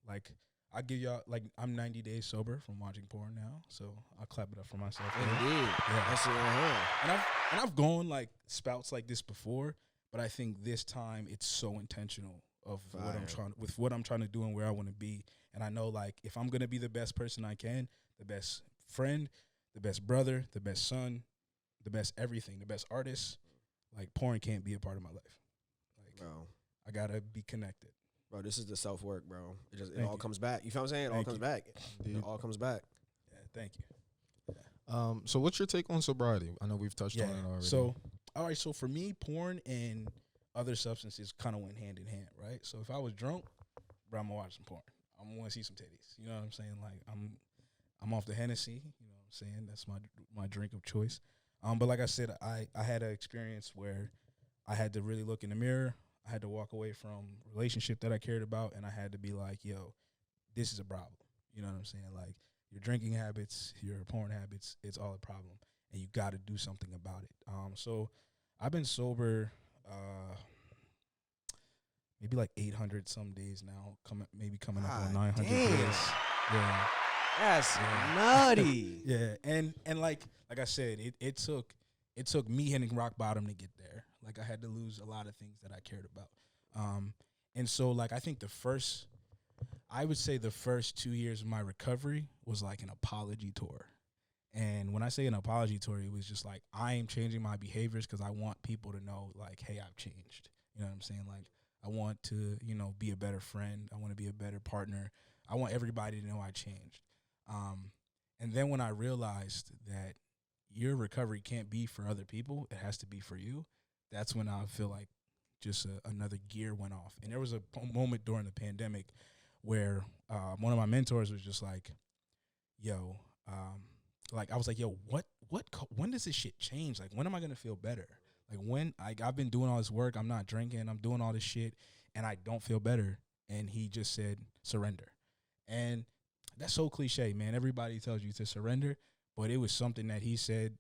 A: Like, I give y'all, like, I'm 90 days sober from watching porn now, so I'll clap it up for myself.
B: Indeed. Yeah. That's it.
A: And I've gone like spouts like this before, but I think this time it's so intentional of what I'm trying to do and where I want to be. And I know, like, if I'm gonna be the best person I can, the best friend, the best brother, the best son, the best everything, the best artist, like, porn can't be a part of my life. Like,
B: bro,
A: I gotta be connected.
B: Bro, this is the self-work, bro. It all comes back. You feel what I'm saying? It all comes back. It all comes back.
A: Yeah, thank you. Yeah.
D: So what's your take on sobriety? I know we've touched on it already.
A: So, all right, so for me, porn and other substances kind of went hand in hand, right? So if I was drunk, bro, I'm gonna watch some porn. I'm gonna see some titties. You know what I'm saying? Like, I'm off the Hennessy. You know what I'm saying? That's my drink of choice. But like I said, I had an experience where I had to really look in the mirror. I had to walk away from a relationship that I cared about, and I had to be like, yo, this is a problem. You know what I'm saying? Like, your drinking habits, your porn habits, it's all a problem, and you got to do something about it. So I've been sober maybe like 800 some days now, coming up on 900 days. Yeah.
B: That's nutty.
A: Yeah, and like I said, it took me hitting rock bottom to get there. Like I had to lose a lot of things that I cared about. And so like I think I would say the first 2 years of my recovery was like an apology tour. And when I say an apology tour, it was just like I am changing my behaviors because I want people to know like, hey, I've changed. You know what I'm saying? Like I want to, be a better friend. I want to be a better partner. I want everybody to know I changed. And then when I realized that your recovery can't be for other people, it has to be for you, that's when I feel like just another gear went off. And there was a moment during the pandemic where one of my mentors was just like, yo, I was like, yo, when does this shit change? Like, when am I going to feel better? Like, when I've been doing all this work, I'm not drinking, I'm doing all this shit, and I don't feel better. And he just said, surrender. And that's so cliche, man. Everybody tells you to surrender, but it was something that he said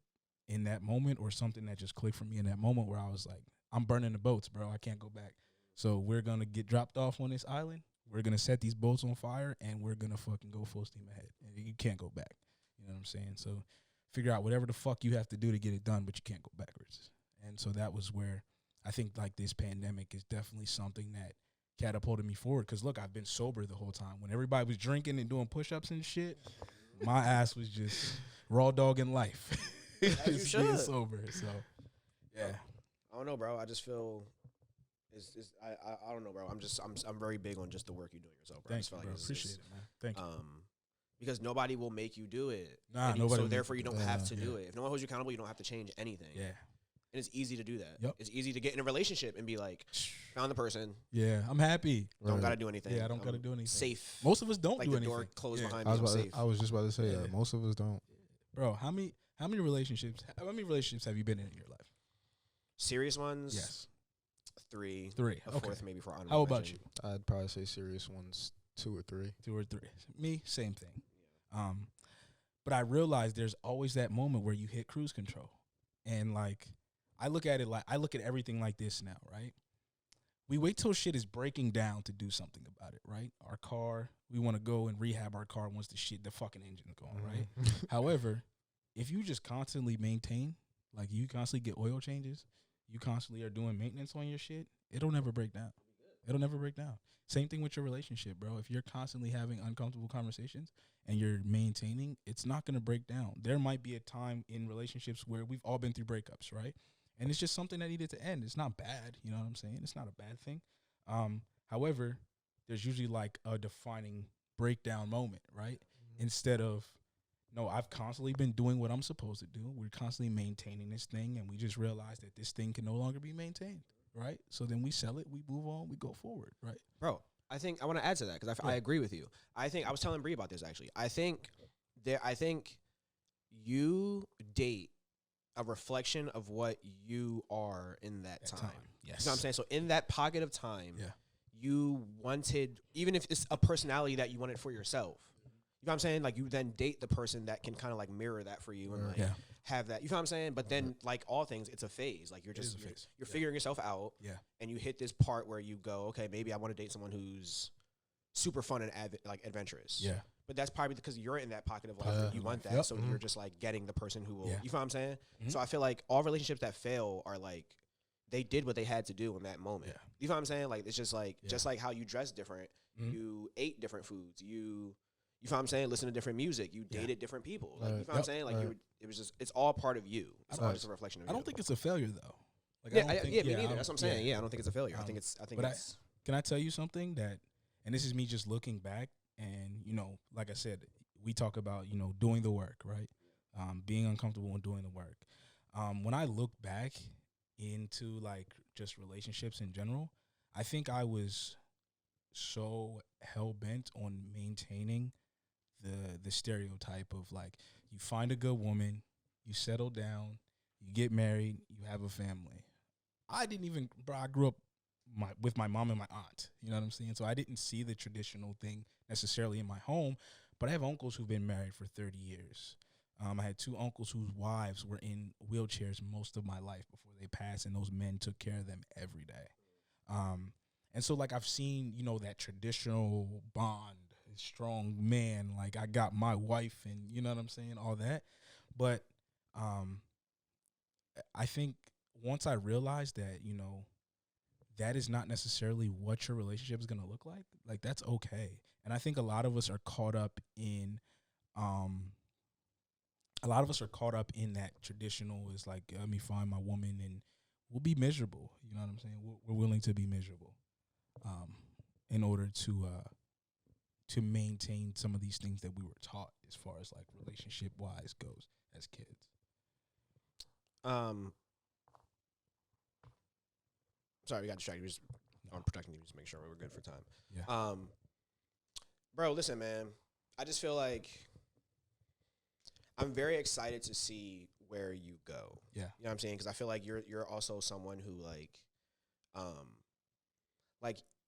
A: in that moment or something that just clicked for me in that moment where I was like, I'm burning the boats, bro. I can't go back. So we're going to get dropped off on this island. We're going to set these boats on fire, and we're going to fucking go full steam ahead. And you can't go back. You know what I'm saying? So figure out whatever the fuck you have to do to get it done, but you can't go backwards. And so that was where I think, like, this pandemic is definitely something that catapulted me forward. Because, look, I've been sober the whole time. When everybody was drinking and doing push-ups and shit, my ass was just raw dogging life.
B: As you should.
A: Being sober. So, yeah.
B: I don't know, bro. I just feel I don't know, bro. I'm very big on just the work you're doing yourself, bro.
A: Thanks, bro. Appreciate it, man. Thank you.
B: Because nobody will make you do it.
A: Nah, nobody.
B: So therefore, you don't have to do it. If no one holds you accountable, you don't have to change anything.
A: Yeah.
B: And it's easy to do that.
A: Yep.
B: It's easy to get in a relationship and be like, found the person.
A: Yeah, I'm happy.
B: Don't got to do anything.
A: Yeah, I don't got to do anything.
B: Safe.
A: Most of us don't
B: like
A: do
B: the
A: anything.
B: door closed behind
D: I
B: me.
D: I was just about to say that. Most of us don't.
A: Bro, how many relationships have you been in your life?
B: Serious ones?
A: Yes.
B: 3. A
A: Okay.
B: fourth maybe for honorable
A: How about
B: mention.
A: you?
D: I'd probably say serious ones 2 or 3.
A: 2 or 3. Me, same thing. But I realized there's always that moment where you hit cruise control. And like I look at everything like this now, right? We wait till shit is breaking down to do something about it, right? Our car, we want to go and rehab our car once the fucking engine's going, right? However, if you just constantly maintain, like you constantly get oil changes, you constantly are doing maintenance on your shit, it'll never break down. It'll never break down. Same thing with your relationship, bro. If you're constantly having uncomfortable conversations and you're maintaining, it's not going to break down. There might be a time in relationships where we've all been through breakups, right? And it's just something that needed to end. It's not bad, you know what I'm saying? It's not a bad thing. However, there's usually like a defining breakdown moment, right? Instead of, no, I've constantly been doing what I'm supposed to do. We're constantly maintaining this thing, and we just realize that this thing can no longer be maintained, right? So then we sell it, we move on, we go forward, right?
B: Bro, I think I want to add to that because I agree with you. I think I was telling Bree about this actually. I think you date a reflection of what you are in that time.
A: Yes.
B: You know what I'm saying? So in that pocket of time,
A: Yeah.
B: you wanted, even if it's a personality that you wanted for yourself, you know what I'm saying? Like you then date the person that can kind of like mirror that for you and like have that. You know what I'm saying? But then like all things, it's a phase. Like you're just you're figuring yourself out.
A: Yeah.
B: And you hit this part where you go, okay, maybe I want to date someone who's super fun and like adventurous.
A: Yeah.
B: But that's probably because you're in that pocket of life that you want that.
A: Yep.
B: So you're just like getting the person who will,
A: Yeah.
B: you know what I'm saying? So I feel like all relationships that fail are like, they did what they had to do in that moment.
A: Yeah.
B: You know what I'm saying? Like, it's just like how you dress different, you ate different foods, you know what I'm saying? Listen to different music, you dated different people. Like, you know what I'm saying? Like, it was just, it's all part of you. It's all just a reflection of you.
A: I don't think it's a failure though. Like,
B: me neither. That's what I'm saying. Yeah, I don't think it's a failure. I think it's.
A: Can I tell you something that, and this is me just looking back, and you know, like I said, we talk about, you know, doing the work, right? Being uncomfortable and doing the work. When I look back into like just relationships in general, I think I was so hell bent on maintaining the stereotype of like, you find a good woman, you settle down, you get married, you have a family. I didn't even, bro, I grew up with my mom and my aunt, you know what I'm saying? So I didn't see the traditional thing necessarily in my home, but I have uncles who've been married for 30 years. I had 2 uncles whose wives were in wheelchairs most of my life before they passed, and those men took care of them every day. And so, like, I've seen, you know, that traditional bond strong man. Like I got my wife, and you know what I'm saying, all that. But I think once I realized that, you know, that is not necessarily what your relationship is gonna look like. Like that's okay. And I think a lot of us are caught up in that traditional is like, let me find my woman and we'll be miserable. You know what I'm saying? We're willing to be miserable in order to maintain some of these things that we were taught as far as like relationship wise goes as kids.
B: Sorry, we got distracted. We just on protecting you, just make sure we were good for time.
A: Yeah.
B: Bro, listen, man. I just feel like I'm very excited to see where you go.
A: Yeah.
B: You know what I'm saying? Because I feel like you're also someone who like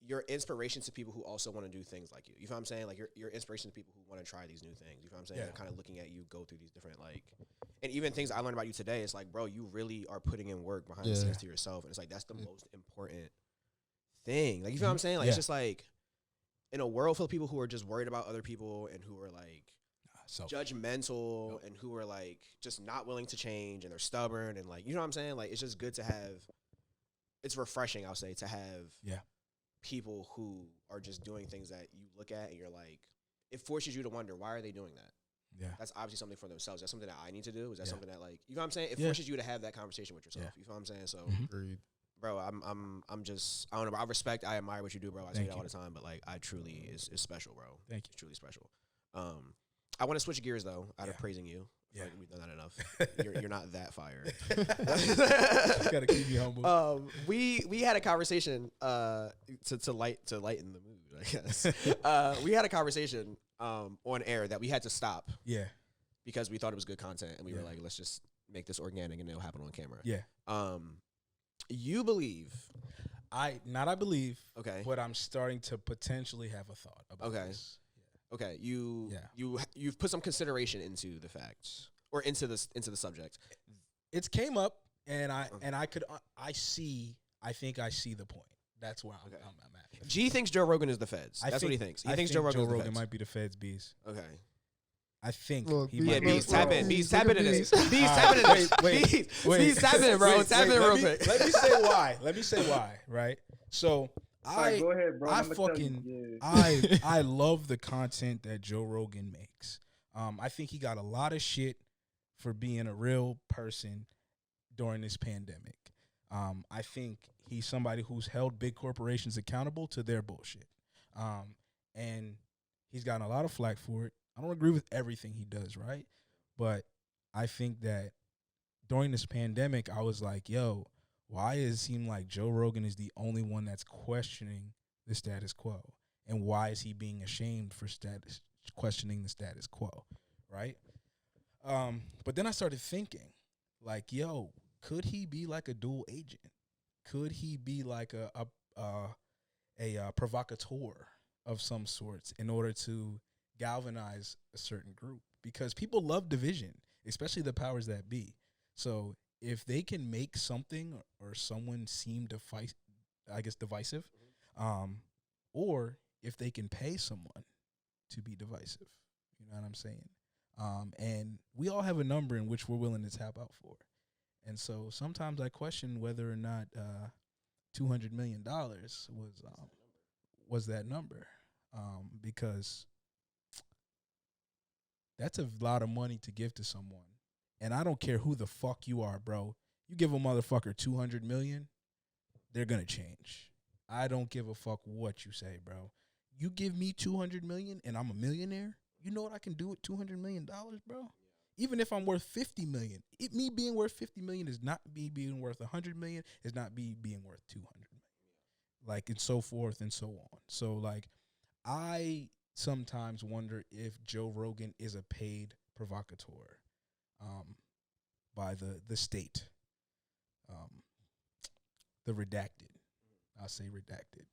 B: you're inspiration to people who also want to do things like you. You know what I'm saying? Like you're inspiration to people who want to try these new things. You know what I'm saying?
A: Yeah.
B: They're kind of looking at you go through these different and even things I learned about you today. It's like, bro, you really are putting in work behind the scenes to yourself, and it's like that's the most important thing. Like you feel what I'm saying? Like it's just like in a world full of people who are just worried about other people and who are like judgmental and who are like just not willing to change and they're stubborn and like, you know what I'm saying? Like it's just good to have. It's refreshing, I'll say, to have people who are just doing things that you look at and you're like, it forces you to wonder, why are they doing that?
A: Yeah.
B: That's obviously something for themselves. That's something that I need to do. Is that something that like, you know what I'm saying? It forces you to have that conversation with yourself. You know what I'm saying? So, bro, I'm just, I don't know, I admire what you do, bro. I say that all the time, but like, I truly is special, bro.
A: Thank you.
B: It's truly special. I want to switch gears though, out of praising you.
A: Yeah.
B: Like we've done that enough. You're not that fire.
A: Gotta keep you humble.
B: We had a conversation to lighten the mood, I guess. We had a conversation on air that we had to stop.
A: Yeah.
B: Because we thought it was good content and we were like, let's just make this organic and it'll happen on camera.
A: Yeah.
B: You believe.
A: I believe.
B: Okay.
A: But I'm starting to potentially have a thought about this.
B: Okay, you've put some consideration into the facts or into the subject.
A: It's came up, and I think I see the point. That's where I'm at.
B: G thinks Joe Rogan is the feds. That's what he thinks. He thinks Joe Rogan
A: might be the feds. Bees.
B: Okay.
A: I think.
D: Look,
A: he
B: yeah,
A: might
B: Bees,
A: be
B: tap in. Bees, tap into this. Bees, tap into this. Bees, tap in, bro. Tap in real quick.
A: Let me say why. Right. So.
C: Go ahead, bro.
A: I love the content that Joe Rogan makes. I think he got a lot of shit for being a real person during this pandemic. I think he's somebody who's held big corporations accountable to their bullshit. And he's gotten a lot of flack for it. I don't agree with everything he does, right? But I think that during this pandemic, I was like, yo, why does it seem like Joe Rogan is the only one that's questioning the status quo? And why is he being ashamed for questioning the status quo, right? But then I started thinking, like, yo, could he be like a dual agent? Could he be like a provocateur of some sorts in order to galvanize a certain group? Because people love division, especially the powers that be. So if they can make something or someone seem divisive, or if they can pay someone to be divisive, you know what I'm saying? And we all have a number in which we're willing to tap out for. And so sometimes I question whether or not $200 million was that number, because that's a lot of money to give to someone. And I don't care who the fuck you are, bro. You give a motherfucker $200 million, they're gonna change. I don't give a fuck what you say, bro. You give me $200 million and I'm a millionaire, you know what I can do with $200 million, bro? Even if I'm worth $50 million, me being worth $50 million is not me being worth $100 million, is not me being worth $200 million. Like, and so forth and so on. So, like, I sometimes wonder if Joe Rogan is a paid provocateur by the state. The redacted. I'll say redacted.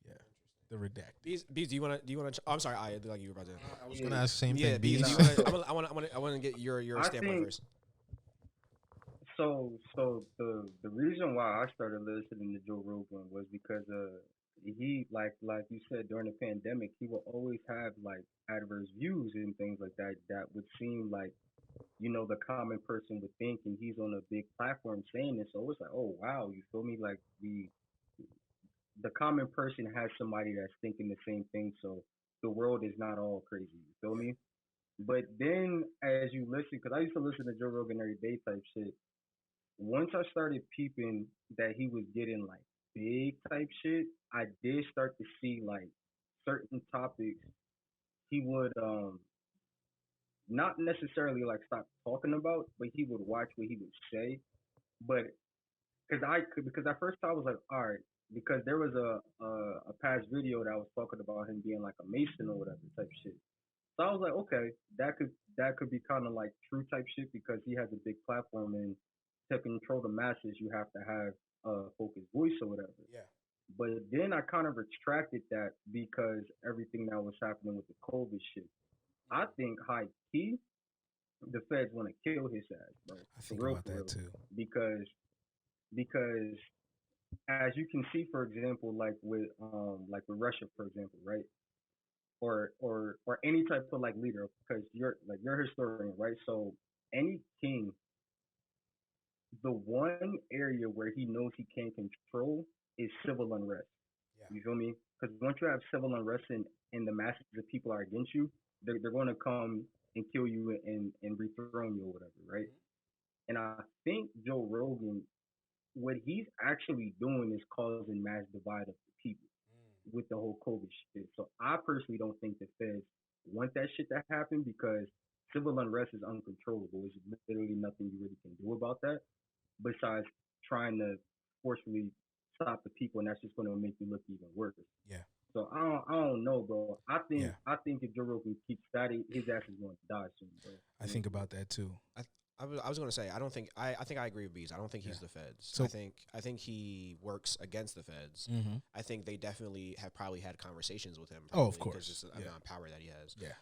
A: Yeah. The redacted.
B: Bees, do you want to? I'm sorry, I like you were about to.
D: I was gonna ask the same
B: Yeah,
D: thing.
B: Bees.
D: Bees.
B: I want to get your standpoint first.
C: So the reason why I started listening to Joe Rogan was because he like you said during the pandemic, he will always have like adverse views and things like that that would seem like the common person would think, and he's on a big platform saying this. So it's like, oh wow, you feel me? Like the common person has somebody that's thinking the same thing. So the world is not all crazy. You feel me? But then as you listen, because I used to listen to Joe Rogan every day type shit. Once I started peeping that he was getting like big type shit, I did start to see like certain topics he would not necessarily like stop talking about, but he would watch what he would say. But because at first I was like, all right, because there was a past video that was talking about him being like a Mason or whatever type shit. So I was like, okay, that could be kind of like true type shit because he has a big platform, and to control the masses you have to have a focused voice or whatever.
A: Yeah.
C: But then I kind of retracted that because everything that was happening with the COVID shit. I think high key, the feds want to kill his ass, bro.
A: I think
C: real,
A: about that too.
C: Because as you can see, for example, like with Russia, for example, right? Or any type of like leader, because you're a historian, right? So any king, the one area where he knows he can't control is civil unrest.
A: Yeah.
C: You feel me? Because once you have civil unrest and the masses of people are against you, they're going to come and kill you and rethrone you or whatever, right? And I think Joe Rogan, what he's actually doing is causing mass divide of the people with the whole COVID shit. So I personally don't think the feds want that shit to happen because civil unrest is uncontrollable. There's literally nothing you really can do about that besides trying to forcefully stop the people, and that's just going to make you look even worse.
A: Yeah.
C: So I don't know, bro. I think if Joe Rogan keeps that, his ass is going to die soon, bro.
A: I think about that too.
B: I was gonna say I think I agree with Bees. I don't think he's the feds.
A: So
B: I think he works against the feds.
A: Mm-hmm.
B: I think they definitely have probably had conversations with him.
A: Oh, of course,
B: just the amount of power that he has.
A: Yeah.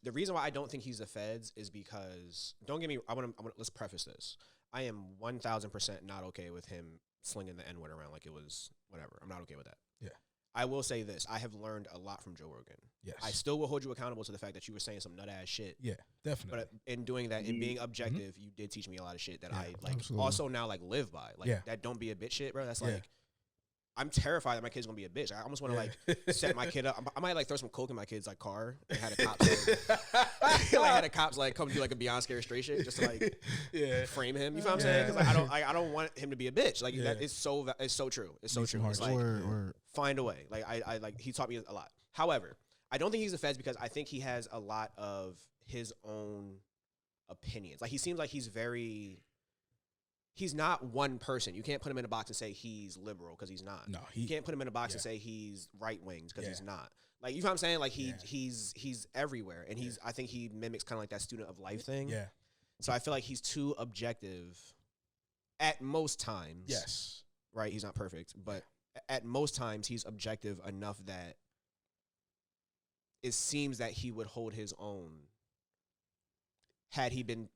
B: The reason why I don't think he's the feds is because don't get me. Let's preface this. I am 1,000% not okay with him slinging the N-word around like it was whatever. I'm not okay with that.
A: Yeah.
B: I will say this. I have learned a lot from Joe Rogan.
A: Yes.
B: I still will hold you accountable to the fact that you were saying some nut-ass shit.
A: Yeah, definitely.
B: But in doing that, in being objective, you did teach me a lot of shit that I like
D: absolutely.
B: also now like live by. Like that don't be a bitch shit, bro. That's like I'm terrified that my kid's gonna be a bitch. I almost want to like set my kid up. I might like throw some coke in my kid's like car and had a cops had a cops like come do like a Beyond Scary Straight shit just to like frame him. You know what I'm saying? Because I don't want him to be a bitch. Like that is so true. It's so true. It's like find a way. Like I like he taught me a lot. However, I don't think he's the feds because I think he has a lot of his own opinions. Like he seems like he's not one person. You can't put him in a box and say he's liberal because he's not.
A: No,
B: you can't put him in a box and say he's right winged because he's not. Like you know what I'm saying? Like he's everywhere, and I think he mimics kind of like that student of life thing.
A: Yeah.
B: So I feel like he's too objective at most times.
A: Yes.
B: Right. He's not perfect, but at most times he's objective enough that it seems that he would hold his own had he been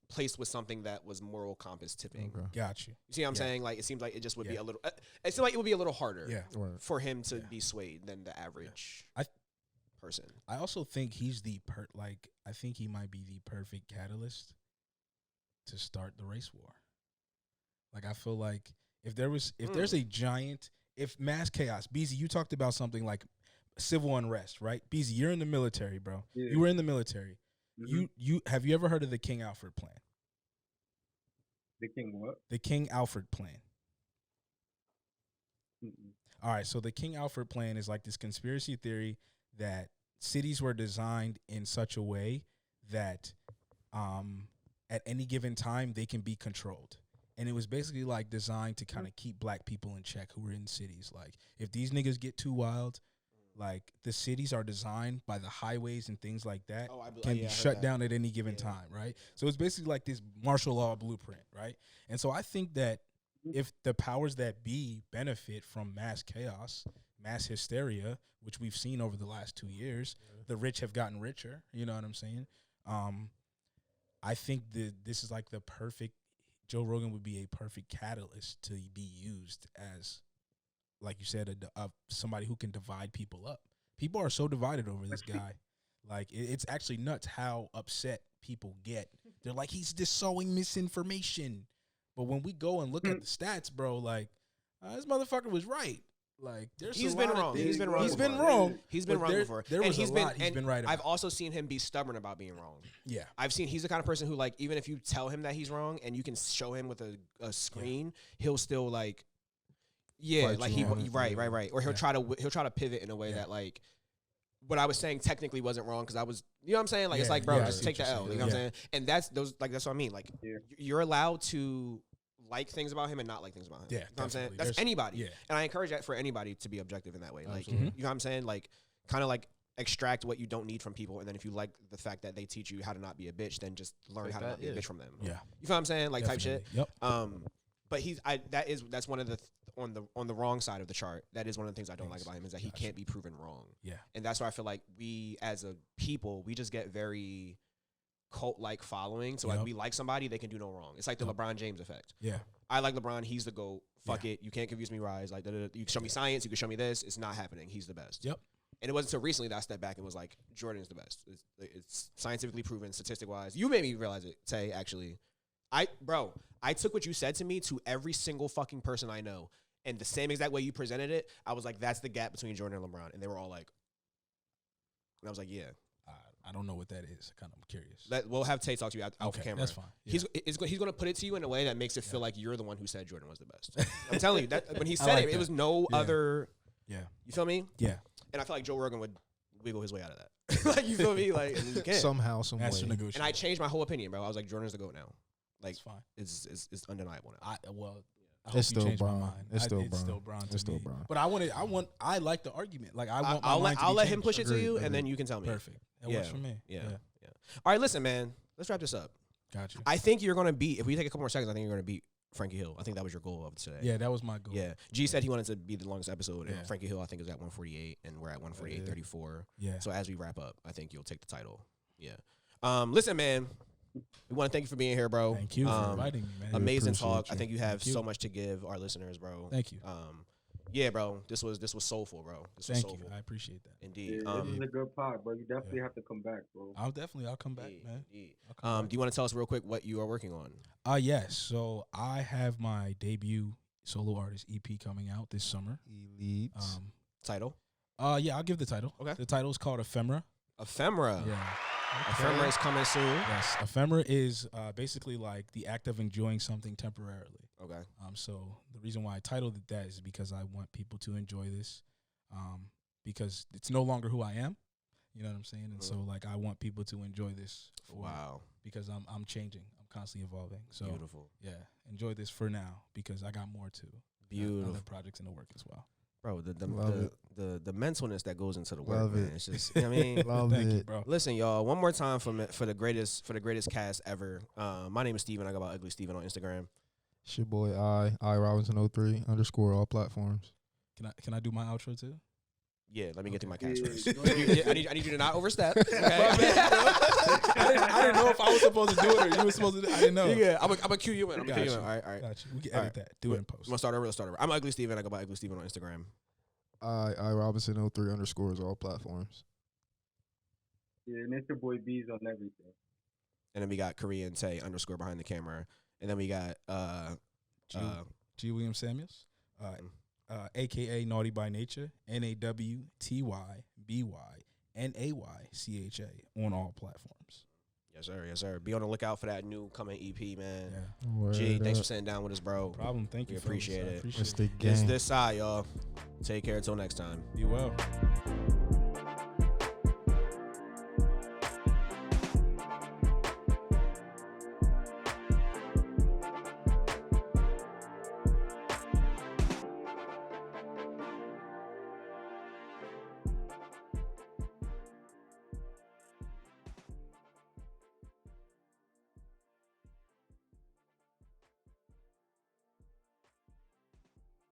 B: placed with something that was moral compass tipping.
D: Okay.
A: Got you.
B: You see what I'm saying? Like it seems like it just would be a little. It seems like it would be a little harder for him to be swayed than the average person.
A: I also think he's I think he might be the perfect catalyst to start the race war. Like I feel like if there's a giant, if mass chaos, BZ, you talked about something like civil unrest, right? BZ, you're in the military, bro. Yeah. You were in the military. Mm-hmm. You have you ever heard of the King Alfred plan?
C: The King what?
A: The King Alfred plan.
C: Mm-mm.
A: All right, so the King Alfred plan is like this conspiracy theory that cities were designed in such a way that at any given time they can be controlled. And it was basically like designed to kind of keep black people in check who were in cities. Like if these niggas get too wild, like the cities are designed by the highways and things like that can be shut down at any given time, right? So it's basically like this martial law blueprint, right? And so I think that if the powers that be benefit from mass chaos, mass hysteria, which we've seen over the last 2 years, the rich have gotten richer, you know what I'm saying? I think that this is like the perfect, Joe Rogan would be a perfect catalyst to be used as like you said, somebody who can divide people up. People are so divided over this guy. Like, it's actually nuts how upset people get. They're like, he's just sowing misinformation. But when we go and look at the stats, bro, like, this motherfucker was right. Like,
B: he's been wrong. He's been wrong.
A: He's been wrong.
B: He's been wrong before.
A: There was a lot he's been right about.
B: I've also seen him be stubborn about being wrong.
A: Yeah.
B: He's the kind of person who, like, even if you tell him that he's wrong and you can show him with a screen, he'll still, like, right. Or he'll try to pivot in a way that, like, what I was saying technically wasn't wrong because I was, you know what I'm saying? Like, it's like, bro, just take the L. You know what I'm saying? And that's what I mean. Like, you're allowed to like things about him and not like things about him.
A: Yeah,
B: you know what I'm saying? That's anybody.
A: Yeah.
B: And I encourage that for anybody to be objective in that way. Like, you know what I'm saying? Like, kind of like extract what you don't need from people. And then if you like the fact that they teach you how to not be a bitch, then just learn how to not be a bitch from them.
A: Yeah.
B: You feel what I'm saying? Like,
A: Definitely.
B: type shit.
A: Yep.
B: But that's one of the on the wrong side of the chart. That is one of the things I don't like about him is that he can't be proven wrong.
A: Yeah.
B: And that's why I feel like we as a people, we just get very cult-like following. So like we like somebody, they can do no wrong. It's like the LeBron James effect.
A: Yeah.
B: I like LeBron. He's the GOAT. Fuck it. You can't confuse me, Rise. Like, you can show me science. You can show me this. It's not happening. He's the best.
A: Yep.
B: And it wasn't until recently that I stepped back and was like, Jordan is the best. It's scientifically proven, statistic-wise. You made me realize it, Tay, actually. I took what you said to me to every single fucking person I know. And the same exact way you presented it, I was like, that's the gap between Jordan and LeBron. And they were all like, and I was like, yeah.
A: I don't know what that is. I'm curious.
B: We'll have Tay talk to you off camera.
A: That's fine. Yeah.
B: He's going to put it to you in a way that makes it feel like you're the one who said Jordan was the best. I'm telling you, that when he said it was no other.
A: Yeah.
B: You feel me?
A: Yeah.
B: And I feel like Joe Rogan would wiggle his way out of that. Like, you feel me? Like, you can't.
D: Somehow, some way.
B: And I changed my whole opinion, bro. I was like, Jordan's the GOAT now. Like,
A: it's fine.
B: It's undeniable now.
A: I hope
D: it's still
A: changed my
D: Bron.
A: mind.
D: It's still
A: It's
D: Bron.
A: still Bron.
D: It's still Bron.
A: But I like the argument. Like,
B: I'll let him push it to you, and then you can tell me.
A: Perfect. That works for me.
B: Yeah. All right, listen, man. Let's wrap this up.
A: Got you.
B: I think you're going to beat, if we take a couple more seconds, I think you're going to beat Frankie Hill. I think that was your goal of today.
A: Yeah, that was my goal.
B: Yeah. G said he wanted to be the longest episode, and Frankie Hill, I think, is at 148, and we're at 148.34.
A: Yeah.
B: So as we wrap up, I think you'll take the title. Yeah. Listen, man. We want to thank you for being here, bro.
A: Thank you for inviting me, man.
B: Amazing talk. I think you have so much to give our listeners, bro.
A: Thank you.
B: Yeah, bro. This was soulful, bro.
A: Thank you. I appreciate that.
B: Indeed.
C: Yeah, this is a good pod, bro. You definitely have to come back, bro.
A: I'll come back, man.
B: Do you want to tell us real quick what you are working on?
A: Yes. So I have my debut solo artist EP coming out this summer.
D: Elite.
B: Title?
A: Yeah, I'll give the title.
B: Okay.
A: The title is called Ephemera.
B: Ephemera.
A: Yeah.
B: Ephemera is coming soon.
A: Yes. Ephemera is basically like the act of enjoying something temporarily.
B: Okay.
A: So the reason why I titled it that is because I want people to enjoy this, because it's no longer who I am. You know what I'm saying? And so like I want people to enjoy this. Because I'm changing. I'm constantly evolving. So
B: beautiful.
A: Yeah. Enjoy this for now because I got more to.
B: Beautiful.
A: Other projects in the work as well.
B: Bro, the mentalness that goes into the work, man. It's just, you know what I mean?
A: Thank you, bro.
B: Listen, y'all, one more time for the greatest cast ever. My name is Steven. I go by Ugly Steven on Instagram.
D: It's your boy I Robinson03 _ all platforms.
A: Can I do my outro too?
B: Yeah, let me get through my cash first. I need you to not overstep. Okay?
A: I didn't know if I was supposed to do it or you were supposed to do it. I didn't know.
B: Yeah, I'm gonna cue you in. All right.
A: Got you. We can edit that. Do it in post.
B: Let's start over. I'm Ugly Steven. I go by Ugly Steven on Instagram.
D: I Robinson03 _ all platforms.
C: Yeah, and it's your boy B's on everything.
B: And then we got Korean Tay _ behind the camera. And then we got
A: G. William Samuels, a.k.a. Naughty by Nature, NAWTYBYNAYCHA on all platforms.
B: Yes, sir. Be on the lookout for that new coming EP, man.
A: Yeah.
B: G, thanks for sitting down with us, bro.
A: No problem. Thank you.
B: We appreciate it.
D: It's the
B: It's
D: game.
B: this side, y'all. Take care until next time.
A: Be well.